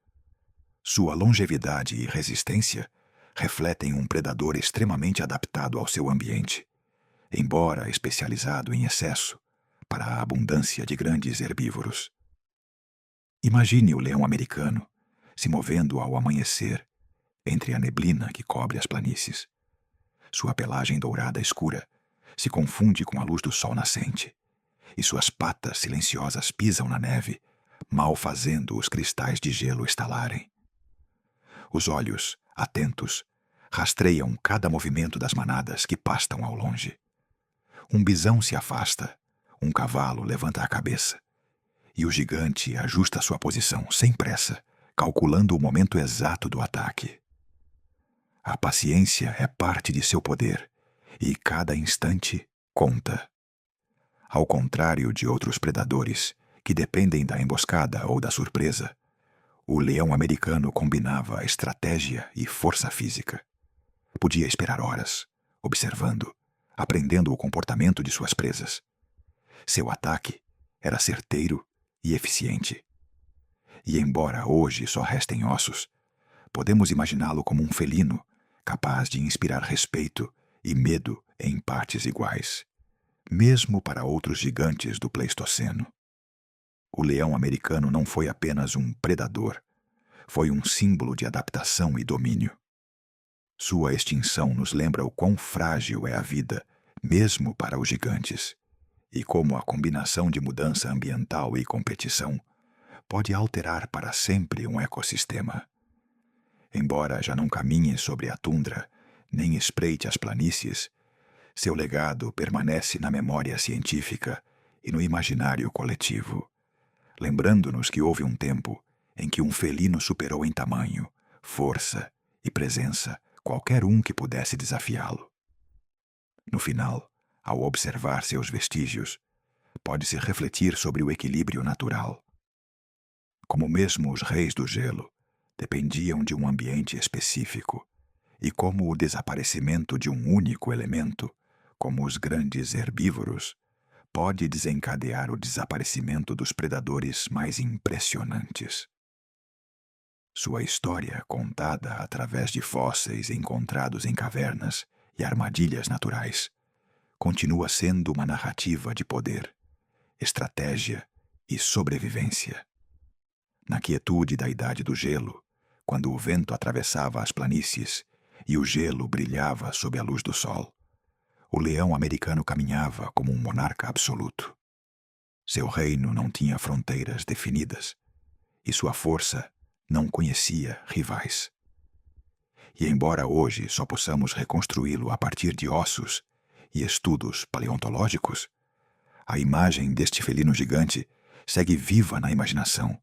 Sua longevidade e resistência refletem um predador extremamente adaptado ao seu ambiente, embora especializado em excesso para a abundância de grandes herbívoros. Imagine o leão americano se movendo ao amanhecer entre a neblina que cobre as planícies. Sua pelagem dourada escura se confunde com a luz do sol nascente, e suas patas silenciosas pisam na neve, mal fazendo os cristais de gelo estalarem. Os olhos, atentos, rastreiam cada movimento das manadas que pastam ao longe. Um bisão se afasta, um cavalo levanta a cabeça, e o gigante ajusta sua posição sem pressa, calculando o momento exato do ataque. A paciência é parte de seu poder, e cada instante conta. Ao contrário de outros predadores, que dependem da emboscada ou da surpresa, o leão americano combinava estratégia e força física. Podia esperar horas, observando, aprendendo o comportamento de suas presas. Seu ataque era certeiro e eficiente. E embora hoje só restem ossos, podemos imaginá-lo como um felino capaz de inspirar respeito e medo em partes iguais, mesmo para outros gigantes do Pleistoceno. O leão americano não foi apenas um predador, foi um símbolo de adaptação e domínio. Sua extinção nos lembra o quão frágil é a vida, mesmo para os gigantes, e como a combinação de mudança ambiental e competição pode alterar para sempre um ecossistema. Embora já não caminhe sobre a tundra, nem espreite as planícies, seu legado permanece na memória científica e no imaginário coletivo, lembrando-nos que houve um tempo em que um felino superou em tamanho, força e presença qualquer um que pudesse desafiá-lo. No final, ao observar seus vestígios, pode-se refletir sobre o equilíbrio natural. Como mesmo os reis do gelo dependiam de um ambiente específico, e como o desaparecimento de um único elemento, como os grandes herbívoros, pode desencadear o desaparecimento dos predadores mais impressionantes. Sua história, contada através de fósseis encontrados em cavernas e armadilhas naturais, continua sendo uma narrativa de poder, estratégia e sobrevivência. Na quietude da Idade do Gelo, quando o vento atravessava as planícies e o gelo brilhava sob a luz do sol, o leão americano caminhava como um monarca absoluto. Seu reino não tinha fronteiras definidas e sua força não conhecia rivais. E embora hoje só possamos reconstruí-lo a partir de ossos e estudos paleontológicos, a imagem deste felino gigante segue viva na imaginação.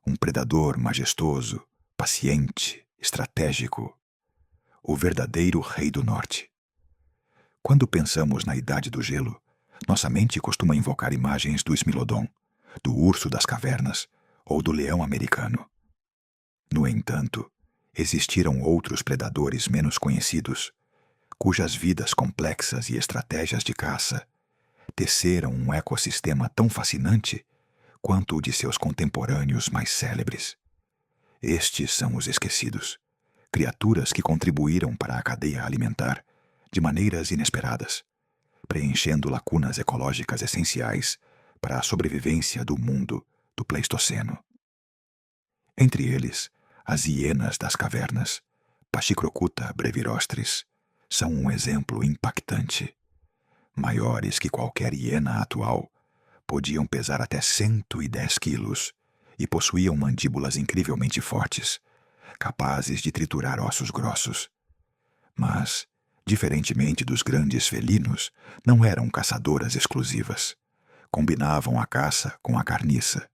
Um predador majestoso, paciente, estratégico. O verdadeiro rei do norte. Quando pensamos na Idade do Gelo, nossa mente costuma invocar imagens do Smilodon, do urso das cavernas ou do leão americano. No entanto, existiram outros predadores menos conhecidos, cujas vidas complexas e estratégias de caça teceram um ecossistema tão fascinante quanto o de seus contemporâneos mais célebres. Estes são os esquecidos, criaturas que contribuíram para a cadeia alimentar de maneiras inesperadas, preenchendo lacunas ecológicas essenciais para a sobrevivência do mundo do Pleistoceno. Entre eles, as hienas das cavernas, Pachycrocuta brevirostris, são um exemplo impactante. Maiores que qualquer hiena atual, podiam pesar até 110 quilos e possuíam mandíbulas incrivelmente fortes, capazes de triturar ossos grossos. Mas, diferentemente dos grandes felinos, não eram caçadoras exclusivas. Combinavam a caça com a carniça.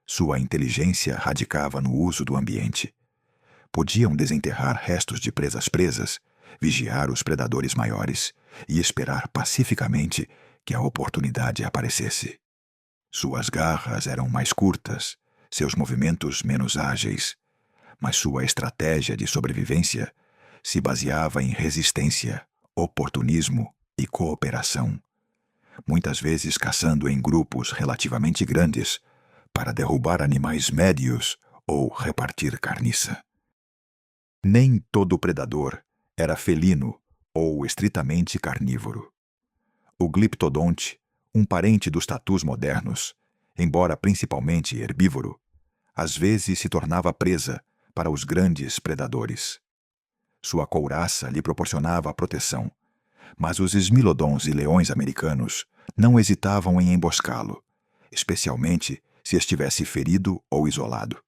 Sua inteligência radicava no uso do ambiente. Podiam desenterrar restos de presas, vigiar os predadores maiores e esperar pacificamente que a oportunidade aparecesse. Suas garras eram mais curtas, seus movimentos menos ágeis, mas sua estratégia de sobrevivência se baseava em resistência, oportunismo e cooperação, muitas vezes caçando em grupos relativamente grandes para derrubar animais médios ou repartir carniça. Nem todo predador era felino ou estritamente carnívoro. O gliptodonte, um parente dos tatus modernos, embora principalmente herbívoro, às vezes se tornava presa para os grandes predadores. Sua couraça lhe proporcionava proteção, mas os esmilodons e leões americanos não hesitavam em emboscá-lo, especialmente se estivesse ferido ou isolado.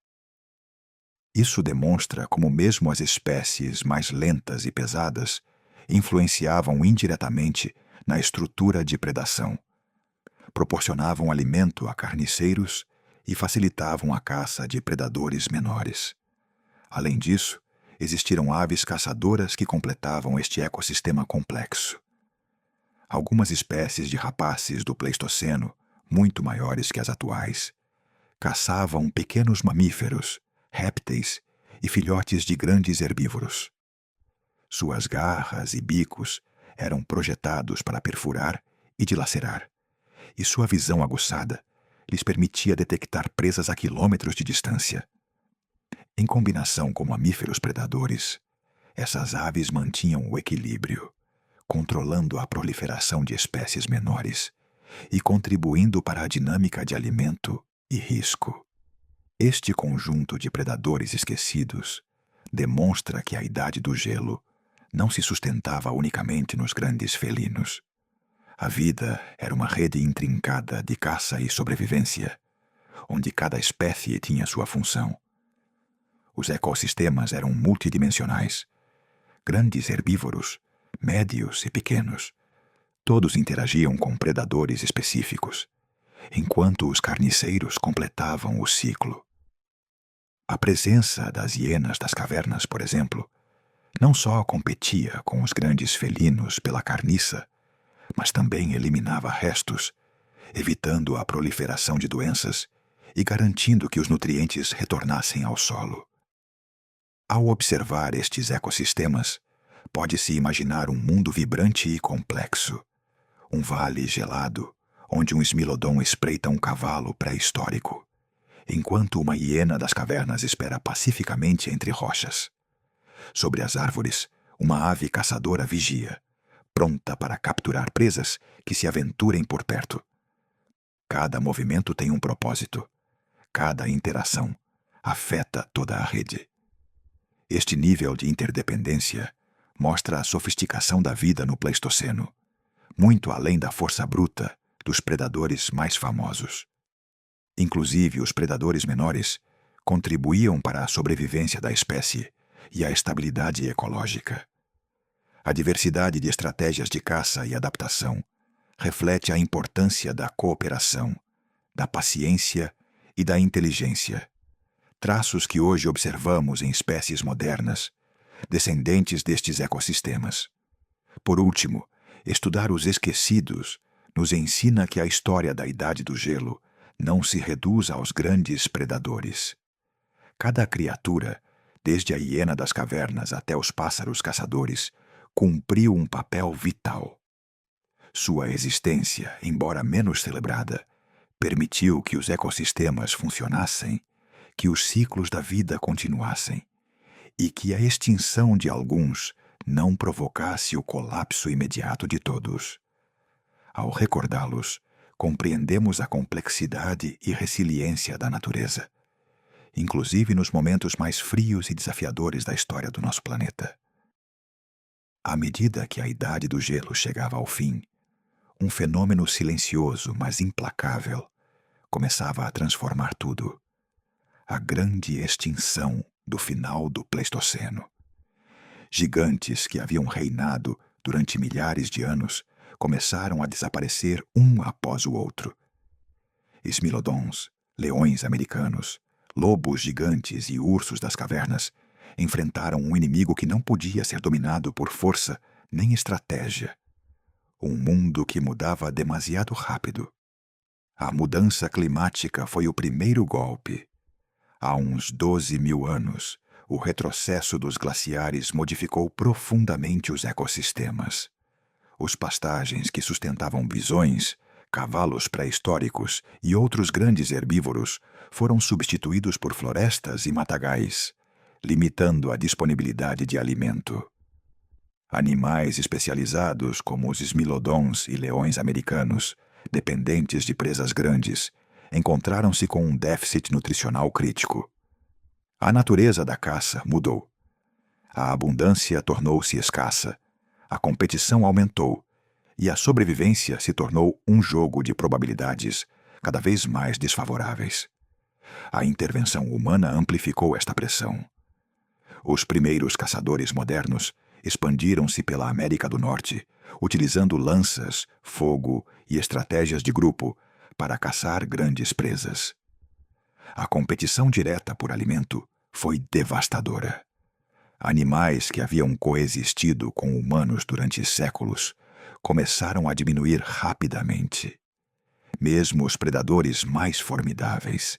Isso demonstra como mesmo as espécies mais lentas e pesadas influenciavam indiretamente na estrutura de predação. Proporcionavam alimento a carniceiros e facilitavam a caça de predadores menores. Além disso, existiram aves caçadoras que completavam este ecossistema complexo. Algumas espécies de rapaces do Pleistoceno, muito maiores que as atuais, caçavam pequenos mamíferos, répteis e filhotes de grandes herbívoros. Suas garras e bicos eram projetados para perfurar e dilacerar, e sua visão aguçada lhes permitia detectar presas a quilômetros de distância. Em combinação com mamíferos predadores, essas aves mantinham o equilíbrio, controlando a proliferação de espécies menores e contribuindo para a dinâmica de alimento e risco. Este conjunto de predadores esquecidos demonstra que a Idade do Gelo não se sustentava unicamente nos grandes felinos. A vida era uma rede intrincada de caça e sobrevivência, onde cada espécie tinha sua função. Os ecossistemas eram multidimensionais. Grandes herbívoros, médios e pequenos, todos interagiam com predadores específicos, enquanto os carniceiros completavam o ciclo. A presença das hienas das cavernas, por exemplo, não só competia com os grandes felinos pela carniça, mas também eliminava restos, evitando a proliferação de doenças e garantindo que os nutrientes retornassem ao solo. Ao observar estes ecossistemas, pode-se imaginar um mundo vibrante e complexo. Um vale gelado, onde um esmilodon espreita um cavalo pré-histórico, enquanto uma hiena das cavernas espera pacificamente entre rochas. Sobre as árvores, uma ave caçadora vigia, pronta para capturar presas que se aventurem por perto. Cada movimento tem um propósito. Cada interação afeta toda a rede. Este nível de interdependência mostra a sofisticação da vida no Pleistoceno, muito além da força bruta dos predadores mais famosos. Inclusive, os predadores menores contribuíam para a sobrevivência da espécie e a estabilidade ecológica. A diversidade de estratégias de caça e adaptação reflete a importância da cooperação, da paciência e da inteligência, traços que hoje observamos em espécies modernas, descendentes destes ecossistemas. Por último, estudar os esquecidos nos ensina que a história da Idade do Gelo não se reduz aos grandes predadores. Cada criatura, desde a hiena das cavernas até os pássaros caçadores, cumpriu um papel vital. Sua existência, embora menos celebrada, permitiu que os ecossistemas funcionassem, que os ciclos da vida continuassem e que a extinção de alguns não provocasse o colapso imediato de todos. Ao recordá-los, compreendemos a complexidade e resiliência da natureza, inclusive nos momentos mais frios e desafiadores da história do nosso planeta. À medida que a Idade do Gelo chegava ao fim, um fenômeno silencioso, mas implacável, começava a transformar tudo. A grande extinção do final do Pleistoceno. Gigantes que haviam reinado durante milhares de anos começaram a desaparecer um após o outro. Esmilodons, leões americanos, lobos gigantes e ursos das cavernas enfrentaram um inimigo que não podia ser dominado por força nem estratégia. Um mundo que mudava demasiado rápido. A mudança climática foi o primeiro golpe. Há uns 12.000 anos, o retrocesso dos glaciares modificou profundamente os ecossistemas. Os pastagens que sustentavam bisões, cavalos pré-históricos e outros grandes herbívoros foram substituídos por florestas e matagais, limitando a disponibilidade de alimento. Animais especializados como os esmilodons e leões americanos, dependentes de presas grandes, encontraram-se com um déficit nutricional crítico. A natureza da caça mudou. A abundância tornou-se escassa, a competição aumentou e a sobrevivência se tornou um jogo de probabilidades cada vez mais desfavoráveis. A intervenção humana amplificou esta pressão. Os primeiros caçadores modernos expandiram-se pela América do Norte, utilizando lanças, fogo e estratégias de grupo para caçar grandes presas. A competição direta por alimento foi devastadora. Animais que haviam coexistido com humanos durante séculos começaram a diminuir rapidamente. Mesmo os predadores mais formidáveis,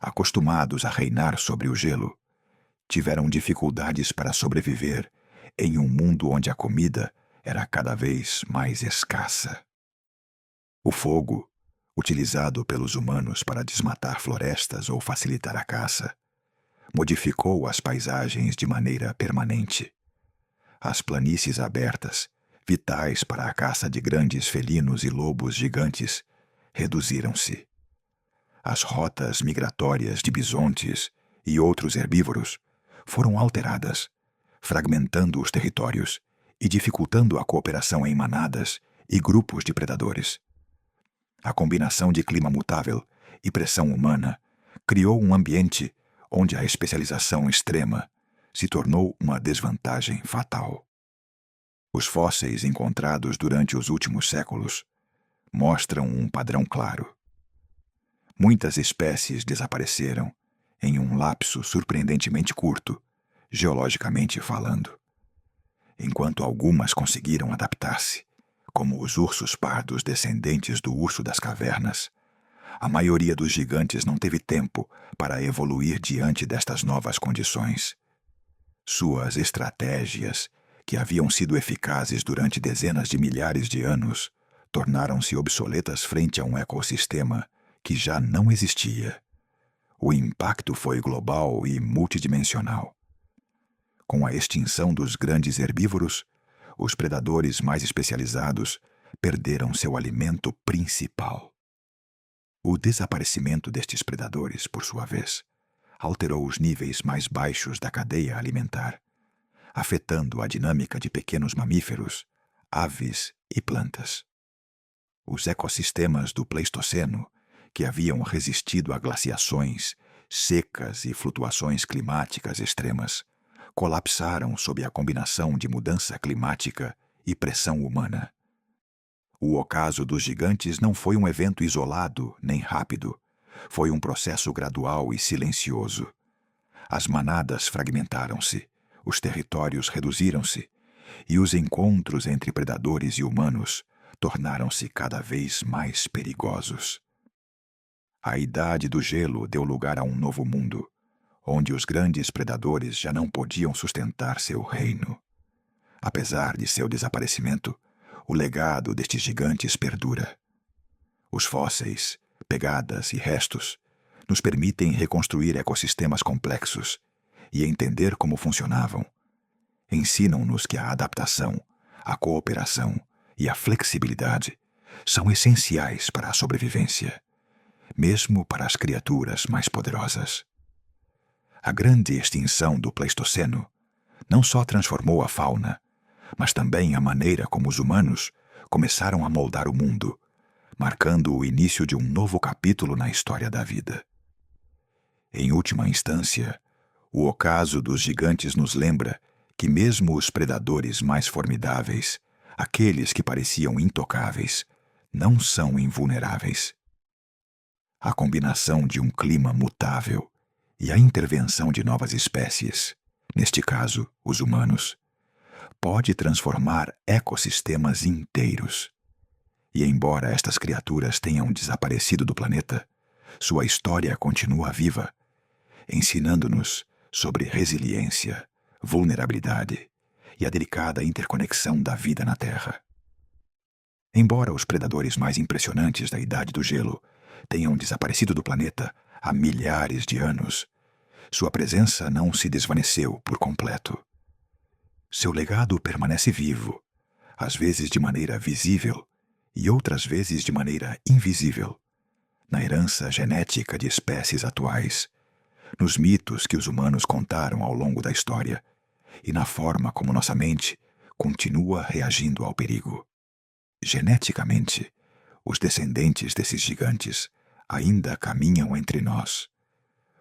acostumados a reinar sobre o gelo, tiveram dificuldades para sobreviver em um mundo onde a comida era cada vez mais escassa. O fogo, utilizado pelos humanos para desmatar florestas ou facilitar a caça, modificou as paisagens de maneira permanente. As planícies abertas, vitais para a caça de grandes felinos e lobos gigantes, reduziram-se. As rotas migratórias de bisontes e outros herbívoros foram alteradas, fragmentando os territórios e dificultando a cooperação em manadas e grupos de predadores. A combinação de clima mutável e pressão humana criou um ambiente onde a especialização extrema se tornou uma desvantagem fatal. Os fósseis encontrados durante os últimos séculos mostram um padrão claro. Muitas espécies desapareceram em um lapso surpreendentemente curto, geologicamente falando, enquanto algumas conseguiram adaptar-se, como os ursos pardos descendentes do urso das cavernas. A maioria dos gigantes não teve tempo para evoluir diante destas novas condições. Suas estratégias, que haviam sido eficazes durante dezenas de milhares de anos, tornaram-se obsoletas frente a um ecossistema que já não existia. O impacto foi global e multidimensional. Com a extinção dos grandes herbívoros, os predadores mais especializados perderam seu alimento principal. O desaparecimento destes predadores, por sua vez, alterou os níveis mais baixos da cadeia alimentar, afetando a dinâmica de pequenos mamíferos, aves e plantas. Os ecossistemas do Pleistoceno, que haviam resistido a glaciações, secas e flutuações climáticas extremas, colapsaram sob a combinação de mudança climática e pressão humana. O ocaso dos gigantes não foi um evento isolado nem rápido. Foi um processo gradual e silencioso. As manadas fragmentaram-se, os territórios reduziram-se, e os encontros entre predadores e humanos tornaram-se cada vez mais perigosos. A Idade do Gelo deu lugar a um novo mundo, onde os grandes predadores já não podiam sustentar seu reino. Apesar de seu desaparecimento, o legado destes gigantes perdura. Os fósseis, pegadas e restos nos permitem reconstruir ecossistemas complexos e entender como funcionavam. Ensinam-nos que a adaptação, a cooperação e a flexibilidade são essenciais para a sobrevivência, mesmo para as criaturas mais poderosas. A grande extinção do Pleistoceno não só transformou a fauna, mas também a maneira como os humanos começaram a moldar o mundo, marcando o início de um novo capítulo na história da vida. Em última instância, o ocaso dos gigantes nos lembra que mesmo os predadores mais formidáveis, aqueles que pareciam intocáveis, não são invulneráveis. A combinação de um clima mutável e a intervenção de novas espécies, neste caso, os humanos, pode transformar ecossistemas inteiros. E embora estas criaturas tenham desaparecido do planeta, sua história continua viva, ensinando-nos sobre resiliência, vulnerabilidade e a delicada interconexão da vida na Terra. Embora os predadores mais impressionantes da Idade do Gelo tenham desaparecido do planeta há milhares de anos, sua presença não se desvaneceu por completo. Seu legado permanece vivo, às vezes de maneira visível e outras vezes de maneira invisível, na herança genética de espécies atuais, nos mitos que os humanos contaram ao longo da história e na forma como nossa mente continua reagindo ao perigo. Geneticamente, os descendentes desses gigantes ainda caminham entre nós.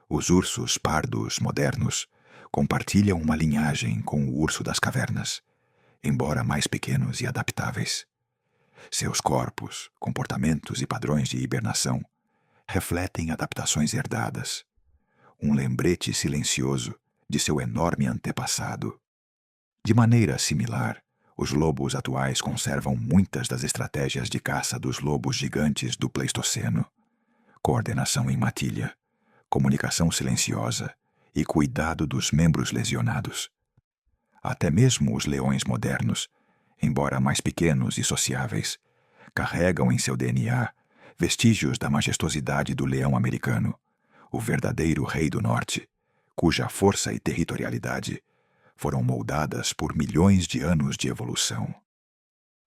Os ursos pardos modernos compartilham uma linhagem com o urso das cavernas, embora mais pequenos e adaptáveis. Seus corpos, comportamentos e padrões de hibernação refletem adaptações herdadas, um lembrete silencioso de seu enorme antepassado. De maneira similar, os lobos atuais conservam muitas das estratégias de caça dos lobos gigantes do Pleistoceno: coordenação em matilha, comunicação silenciosa e cuidado dos membros lesionados. Até mesmo os leões modernos, embora mais pequenos e sociáveis, carregam em seu DNA vestígios da majestosidade do leão americano, o verdadeiro rei do norte, cuja força e territorialidade foram moldadas por milhões de anos de evolução.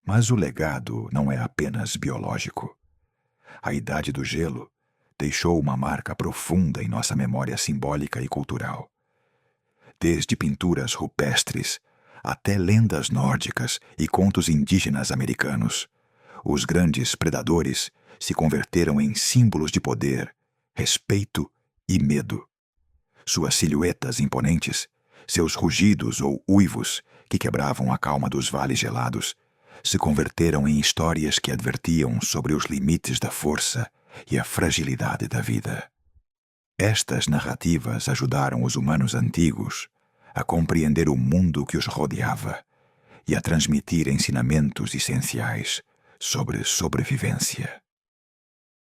Mas o legado não é apenas biológico. A Idade do Gelo deixou uma marca profunda em nossa memória simbólica e cultural. Desde pinturas rupestres até lendas nórdicas e contos indígenas americanos, os grandes predadores se converteram em símbolos de poder, respeito e medo. Suas silhuetas imponentes, seus rugidos ou uivos que quebravam a calma dos vales gelados, se converteram em histórias que advertiam sobre os limites da força e a fragilidade da vida. Estas narrativas ajudaram os humanos antigos a compreender o mundo que os rodeava e a transmitir ensinamentos essenciais sobre sobrevivência.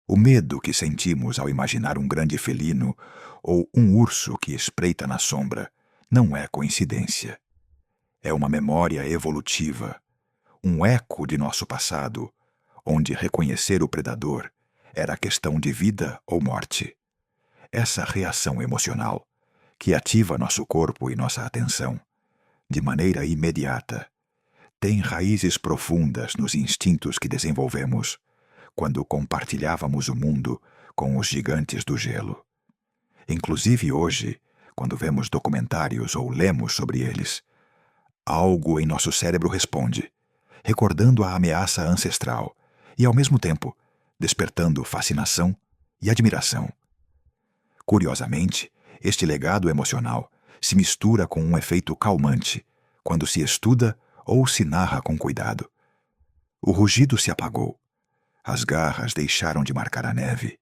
O medo que sentimos ao imaginar um grande felino ou um urso que espreita na sombra não é coincidência. É uma memória evolutiva, um eco de nosso passado, onde reconhecer o predador era questão de vida ou morte. Essa reação emocional, que ativa nosso corpo e nossa atenção, de maneira imediata, tem raízes profundas nos instintos que desenvolvemos quando compartilhávamos o mundo com os gigantes do gelo. Inclusive hoje, quando vemos documentários ou lemos sobre eles, algo em nosso cérebro responde, recordando a ameaça ancestral e, ao mesmo tempo, despertando fascinação e admiração. Curiosamente, este legado emocional se mistura com um efeito calmante quando se estuda ou se narra com cuidado. O rugido se apagou, as garras deixaram de marcar a neve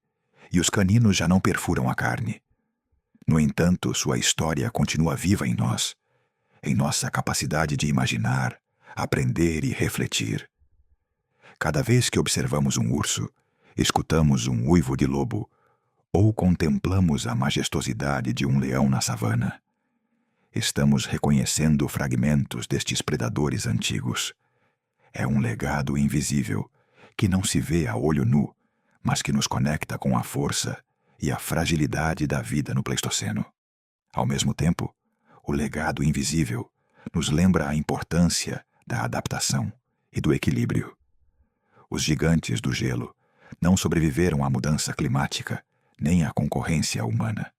e os caninos já não perfuram a carne. No entanto, sua história continua viva em nossa capacidade de imaginar, aprender e refletir. Cada vez que observamos um urso, escutamos um uivo de lobo ou contemplamos a majestosidade de um leão na savana, estamos reconhecendo fragmentos destes predadores antigos. É um legado invisível que não se vê a olho nu, mas que nos conecta com a força e a fragilidade da vida no Pleistoceno. Ao mesmo tempo, o legado invisível nos lembra a importância da adaptação e do equilíbrio. Os gigantes do gelo não sobreviveram à mudança climática nem à concorrência humana.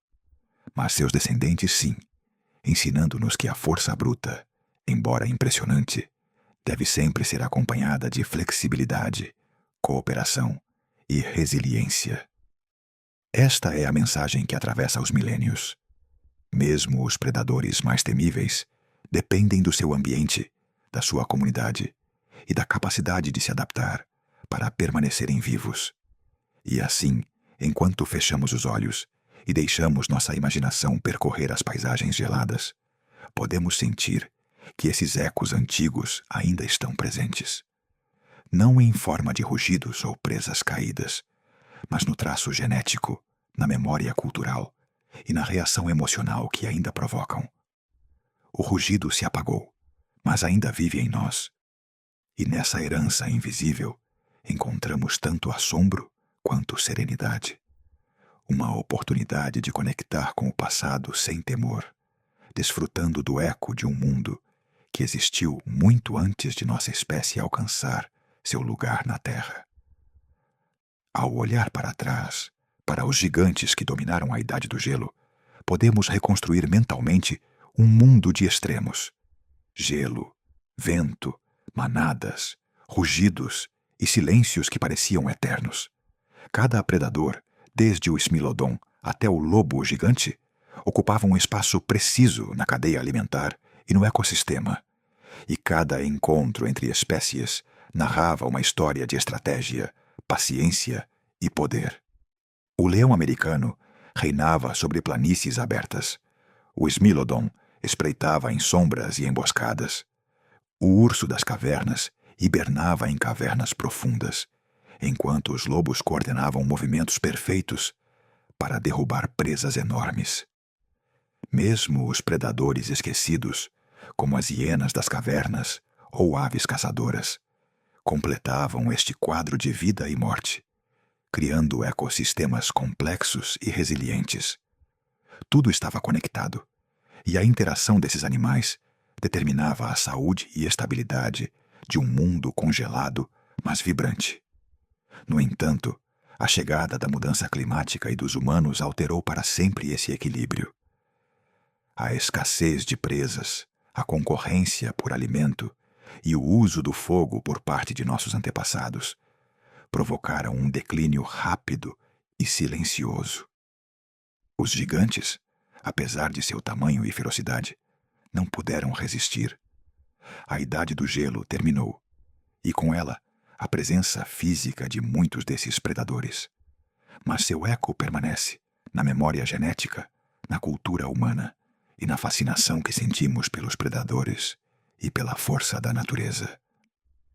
Mas seus descendentes sim, ensinando-nos que a força bruta, embora impressionante, deve sempre ser acompanhada de flexibilidade, cooperação e resiliência. Esta é a mensagem que atravessa os milênios. Mesmo os predadores mais temíveis dependem do seu ambiente, da sua comunidade e da capacidade de se adaptar para permanecerem vivos. E assim, enquanto fechamos os olhos e deixamos nossa imaginação percorrer as paisagens geladas, podemos sentir que esses ecos antigos ainda estão presentes. Não em forma de rugidos ou presas caídas, mas no traço genético, na memória cultural e na reação emocional que ainda provocam. O rugido se apagou, mas ainda vive em nós. E nessa herança invisível, encontramos tanto assombro quanto serenidade. Uma oportunidade de conectar com o passado sem temor, desfrutando do eco de um mundo que existiu muito antes de nossa espécie alcançar seu lugar na Terra. Ao olhar para trás, para os gigantes que dominaram a Idade do Gelo, podemos reconstruir mentalmente um mundo de extremos. Gelo, vento, manadas, rugidos e silêncios que pareciam eternos. Cada predador, desde o Smilodon até o lobo gigante, ocupava um espaço preciso na cadeia alimentar e no ecossistema, e cada encontro entre espécies narrava uma história de estratégia, paciência e poder. O leão americano reinava sobre planícies abertas. O Smilodon espreitava em sombras e emboscadas. O urso das cavernas hibernava em cavernas profundas, enquanto os lobos coordenavam movimentos perfeitos para derrubar presas enormes. Mesmo os predadores esquecidos, como as hienas das cavernas ou aves caçadoras, completavam este quadro de vida e morte, criando ecossistemas complexos e resilientes. Tudo estava conectado, e a interação desses animais determinava a saúde e estabilidade de um mundo congelado, mas vibrante. No entanto, a chegada da mudança climática e dos humanos alterou para sempre esse equilíbrio. A escassez de presas, a concorrência por alimento e o uso do fogo por parte de nossos antepassados provocaram um declínio rápido e silencioso. Os gigantes, apesar de seu tamanho e ferocidade, não puderam resistir. A Idade do Gelo terminou, e com ela a presença física de muitos desses predadores. Mas seu eco permanece na memória genética, na cultura humana e na fascinação que sentimos pelos predadores e pela força da natureza.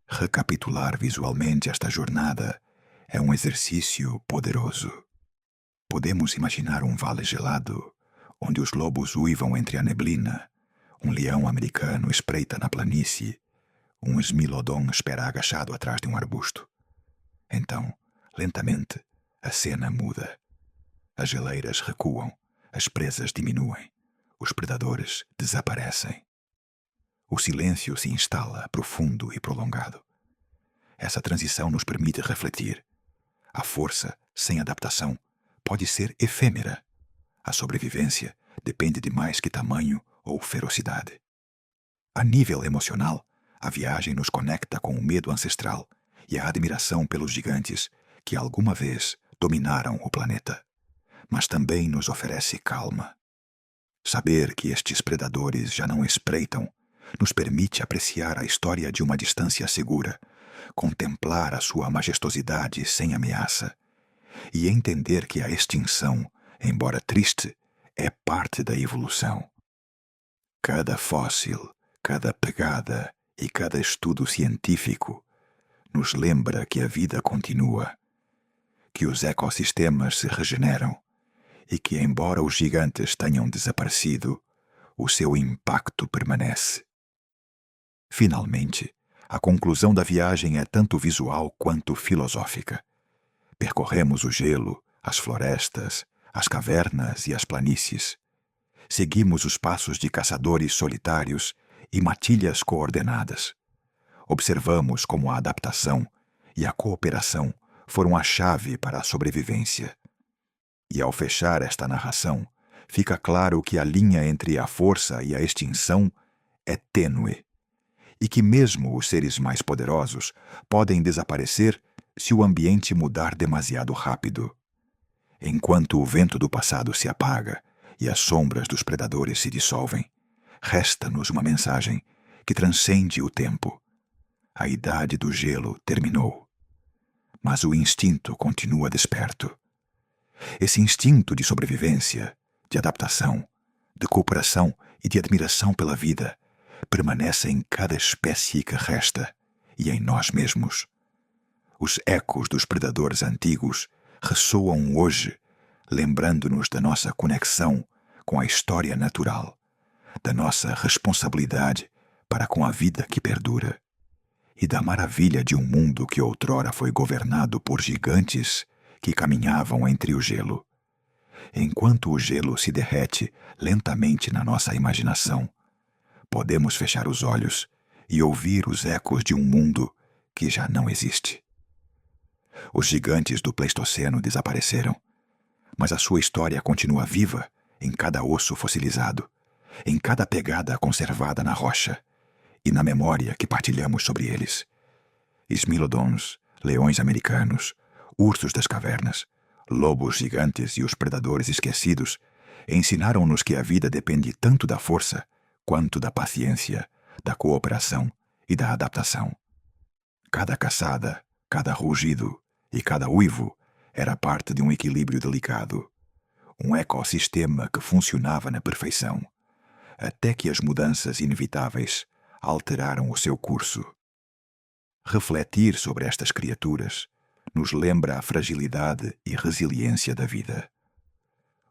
Recapitular visualmente esta jornada é um exercício poderoso. Podemos imaginar um vale gelado, onde os lobos uivam entre a neblina, um leão americano espreita na planície, um Smilodon espera agachado atrás de um arbusto. Então, lentamente, a cena muda. As geleiras recuam, as presas diminuem, os predadores desaparecem. O silêncio se instala profundo e prolongado. Essa transição nos permite refletir. A força, sem adaptação, pode ser efêmera. A sobrevivência depende de mais que tamanho ou ferocidade. A nível emocional, a viagem nos conecta com o medo ancestral e a admiração pelos gigantes que alguma vez dominaram o planeta. Mas também nos oferece calma. Saber que estes predadores já não espreitam nos permite apreciar a história de uma distância segura, contemplar a sua majestosidade sem ameaça e entender que a extinção, embora triste, é parte da evolução. Cada fóssil, cada pegada e cada estudo científico nos lembra que a vida continua, que os ecossistemas se regeneram e que, embora os gigantes tenham desaparecido, o seu impacto permanece. Finalmente, a conclusão da viagem é tanto visual quanto filosófica. Percorremos o gelo, as florestas, as cavernas e as planícies. Seguimos os passos de caçadores solitários e matilhas coordenadas. Observamos como a adaptação e a cooperação foram a chave para a sobrevivência. E ao fechar esta narração, fica claro que a linha entre a força e a extinção é tênue, e que mesmo os seres mais poderosos podem desaparecer se o ambiente mudar demasiado rápido. Enquanto o vento do passado se apaga e as sombras dos predadores se dissolvem, resta-nos uma mensagem que transcende o tempo. A idade do gelo terminou, mas o instinto continua desperto. Esse instinto de sobrevivência, de adaptação, de cooperação e de admiração pela vida permanece em cada espécie que resta e em nós mesmos. Os ecos dos predadores antigos ressoam hoje, lembrando-nos da nossa conexão com a história natural, da nossa responsabilidade para com a vida que perdura e da maravilha de um mundo que outrora foi governado por gigantes que caminhavam entre o gelo. Enquanto o gelo se derrete lentamente na nossa imaginação, podemos fechar os olhos e ouvir os ecos de um mundo que já não existe. Os gigantes do Pleistoceno desapareceram, mas a sua história continua viva em cada osso fossilizado, em cada pegada conservada na rocha e na memória que partilhamos sobre eles. Smilodons, leões americanos, ursos das cavernas, lobos gigantes e os predadores esquecidos ensinaram-nos que a vida depende tanto da força quanto da paciência, da cooperação e da adaptação. Cada caçada, cada rugido e cada uivo era parte de um equilíbrio delicado, um ecossistema que funcionava na perfeição, até que as mudanças inevitáveis alteraram o seu curso. Refletir sobre estas criaturas nos lembra a fragilidade e resiliência da vida.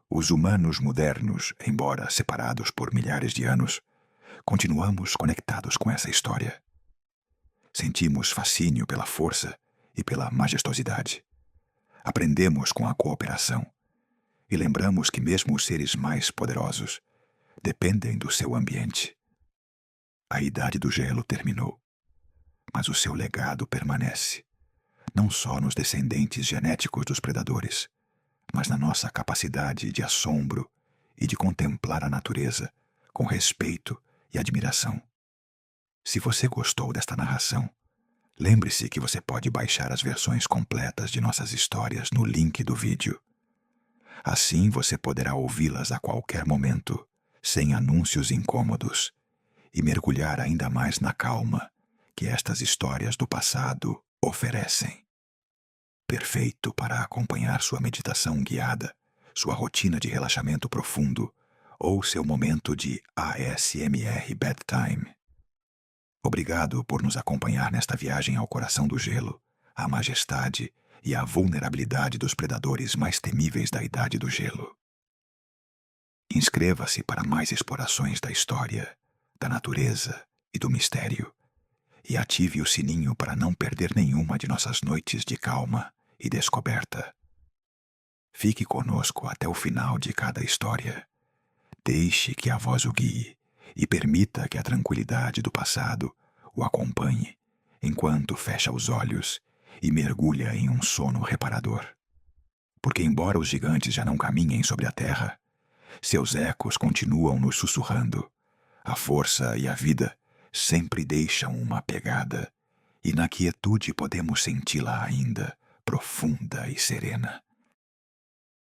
Os humanos modernos, embora separados por milhares de anos, continuamos conectados com essa história. Sentimos fascínio pela força e pela majestosidade. Aprendemos com a cooperação e lembramos que mesmo os seres mais poderosos dependem do seu ambiente. A idade do gelo terminou, mas o seu legado permanece, não só nos descendentes genéticos dos predadores, mas na nossa capacidade de assombro e de contemplar a natureza com respeito e admiração. Se você gostou desta narração, lembre-se que você pode baixar as versões completas de nossas histórias no link do vídeo. Assim você poderá ouvi-las a qualquer momento, sem anúncios incômodos, e mergulhar ainda mais na calma que estas histórias do passado oferecem. Perfeito para acompanhar sua meditação guiada, sua rotina de relaxamento profundo ou seu momento de ASMR Bedtime. Obrigado por nos acompanhar nesta viagem ao coração do gelo, à majestade e à vulnerabilidade dos predadores mais temíveis da Idade do Gelo. Inscreva-se para mais explorações da história, da natureza e do mistério, e ative o sininho para não perder nenhuma de nossas noites de calma e descoberta. Fique conosco até o final de cada história. Deixe que a voz o guie e permita que a tranquilidade do passado o acompanhe enquanto fecha os olhos e mergulha em um sono reparador. Porque embora os gigantes já não caminhem sobre a terra, seus ecos continuam nos sussurrando. A força e a vida sempre deixam uma pegada, e na quietude podemos senti-la ainda, profunda e serena.